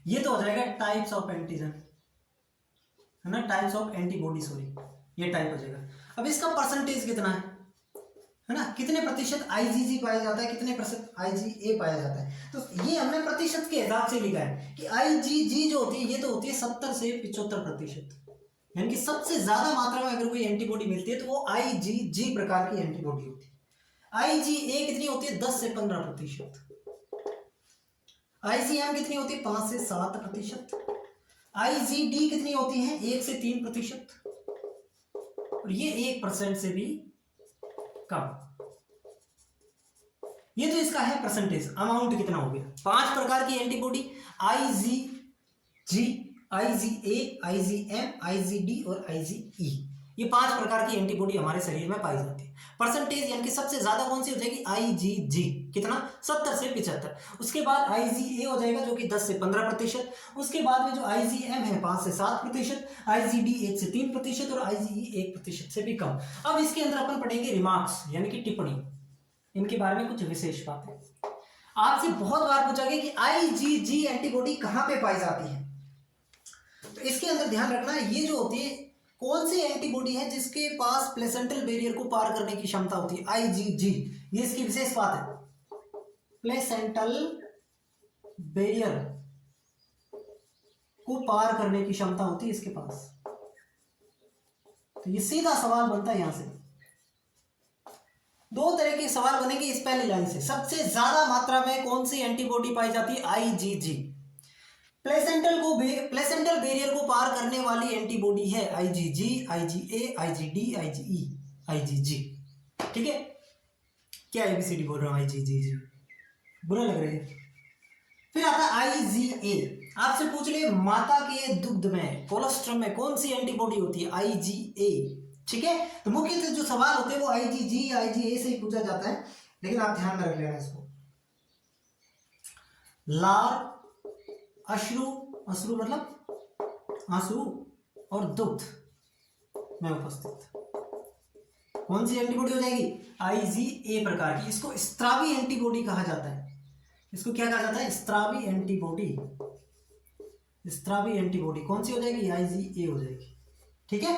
ये तो हो जाएगा टाइप्स ऑफ एंटीजन, है ना, टाइप्स ऑफ एंटीबॉडी, सॉरी, ये टाइप हो जाएगा। अब इसका परसेंटेज कितना है ना, कितने प्रतिशत आईजीजी पाया जाता है, कितने प्रतिशत आईजीए पाया जाता है। तो ये हमने प्रतिशत के हिसाब से लिखा है कि आईजीजी जो होती है ये तो होती है 70 से 75%, यानी कि सबसे ज्यादा मात्रा में अगर कोई एंटीबॉडी मिलती है तो वो आईजीजी प्रकार की एंटीबॉडी होती है। आईजीए कितनी होती है? 10 से 15%। आईजीएम कितनी होती है? 5 से 7%। आईजीडी कितनी होती है? 1 से 3%, और ये 1% से भी कम। ये तो इसका है परसेंटेज, अमाउंट कितना हो गया। 5 प्रकार की antibody, IgG, IgA, IgM, IgD और आईजीई, ये 5 प्रकार की एंटीबॉडी हमारे शरीर में पाई जाती है। परसेंटेज यानी कि सबसे ज्यादा कौन सी हो जाएगी? आईजीजी, कितना? 70 से 75। उसके बाद आईजीए हो जाएगा जो कि 10 से 15%। उसके बाद में जो आईजीएम है 5 से 7%, आईजीडी 1 से 3% और आईजीई 1% से भी कम। अब इसके अंदर अपन पढ़ेंगे रिमार्क्स, यानी कि टिप्पणी, इनके बारे में कुछ विशेष बातें। आपसे बहुत बार पूछा गया कि आईजीजी एंटीबॉडी कहां पे पाई जाती है, तो इसके अंदर ध्यान रखना है ये जो होती है कौन सी एंटीबॉडी है जिसके पास प्लेसेंटल बैरियर को पार करने की क्षमता होती है, आईजीजी, ये इसकी विशेष बात है। प्लेसेंटल बैरियर को पार करने की क्षमता होती है इसके पास। तो ये सीधा सवाल बनता है यहां से। 2 तरह के सवाल बनेंगे इस पहली लाइन से। सबसे ज्यादा मात्रा में कौन सी एंटीबॉडी पाई जाती है? आईजीजी। प्लेसेंटल बैरियर को पार करने वाली एंटीबॉडी है IgG, IgA, IgD, IgE, IgG. ठीक है, क्या एबीसीडी बोल रहा हूं, आईजीजी, बुरा लग रहा है। फिर आता है आईजीए। आपसे पूछ ले माता के दुग्ध में, कोलेस्ट्रम में कौन सी एंटीबॉडी होती है? आईजीए। ठीक है, तो मुख्यतः जो सवाल होते हैं वो आईजीजी, आईजीए से ही पूछा जाता है, लेकिन आप ध्यान में रख लेना इसको। लार, अश्रु, अश्रु मतलब आंसू, और दुग्ध में उपस्थित कौन सी एंटीबॉडी हो जाएगी? आईजीए प्रकार की। इसको स्त्रावी एंटीबॉडी कहा जाता है। इसको क्या कहा जाता है? स्त्रावी एंटीबॉडी। स्त्रावी एंटीबॉडी कौन सी हो जाएगी? आईजीए हो जाएगी। ठीक है,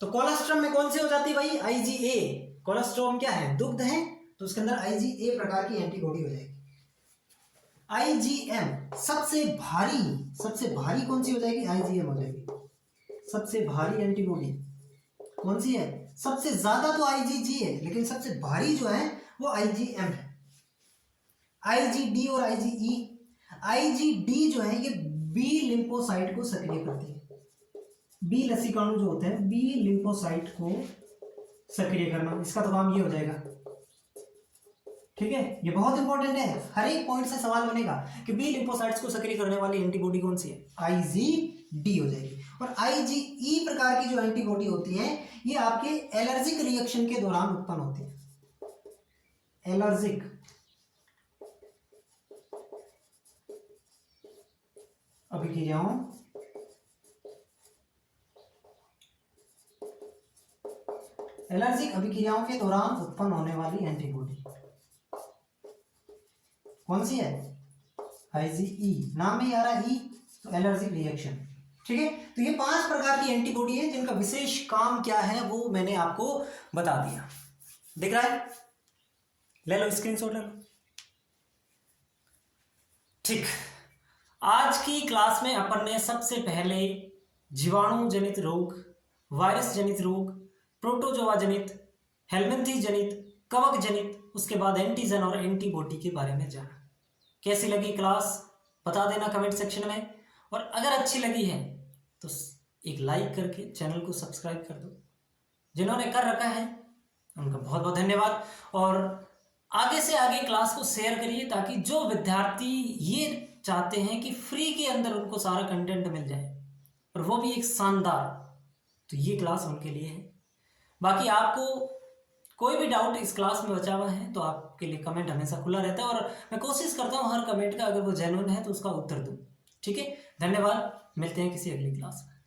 तो कोलेस्ट्रम में कौन सी हो जाती है भाई? आईजीए। कोलेस्ट्रॉम क्या है? दुग्ध है, तो उसके अंदर आईजीए प्रकार की एंटीबॉडी हो जाएगी। आईजीएम सबसे भारी कौन सी हो जाएगी? आईजीएम हो जाएगी। सबसे भारी एंटीबॉडी कौन सी है? सबसे ज्यादा तो आईजीजी है, लेकिन सबसे भारी जो है वो आईजीएम है। आईजीडी और आईजीई। आईजीडी जो है ये बी लिम्फोसाइट को सक्रिय करती है। बी लसीकाणु जो होते हैं, बी लिम्फोसाइट को सक्रिय करना, इसका तो काम ये हो जाएगा। ठीक है, ये बहुत इंपॉर्टेंट है, हर एक पॉइंट से सवाल बनेगा कि बी लिम्फोसाइट्स को सक्रिय करने वाली एंटीबॉडी कौन सी है? आईजीडी हो जाएगी। और आईजीई प्रकार की जो एंटीबॉडी होती है ये आपके एलर्जिक रिएक्शन के दौरान उत्पन्न होती है। एलर्जिक अभिक्रियाओं के दौरान उत्पन्न होने वाली एंटीबॉडी कौन सी है? आईजीई। नाम में ही आ रहा है ई, तो एलर्जिक रिएक्शन। ठीक है, तो ये 5 प्रकार की एंटीबॉडी है जिनका विशेष काम क्या है वो मैंने आपको बता दिया। दिख रहा है? ले लो स्क्रीनशॉट ले लो। ठीक, आज की क्लास में अपन ने सबसे पहले जीवाणु जनित रोग, वायरस जनित रोग, प्रोटोजोआ जनित, हेलमिंथी जनित, कवक जनित, उसके बाद एंटीजन और एंटीबॉडी के बारे में जाना। कैसी लगी क्लास बता देना कमेंट सेक्शन में, और अगर अच्छी लगी है तो एक लाइक करके चैनल को सब्सक्राइब कर दो। जिन्होंने कर रखा है उनका बहुत बहुत धन्यवाद, और आगे से आगे क्लास को शेयर करिए ताकि जो विद्यार्थी ये चाहते हैं कि फ्री के अंदर उनको सारा कंटेंट मिल जाए और वो भी एक शानदार, तो ये क्लास उनके लिए है। बाकी आपको कोई भी डाउट इस क्लास में बचा हुआ है तो आपके लिए कमेंट हमेशा खुला रहता है, और मैं कोशिश करता हूँ हर कमेंट का अगर वो जेन्युइन है तो उसका उत्तर दूँ। ठीक है, धन्यवाद, मिलते हैं किसी अगली क्लास में।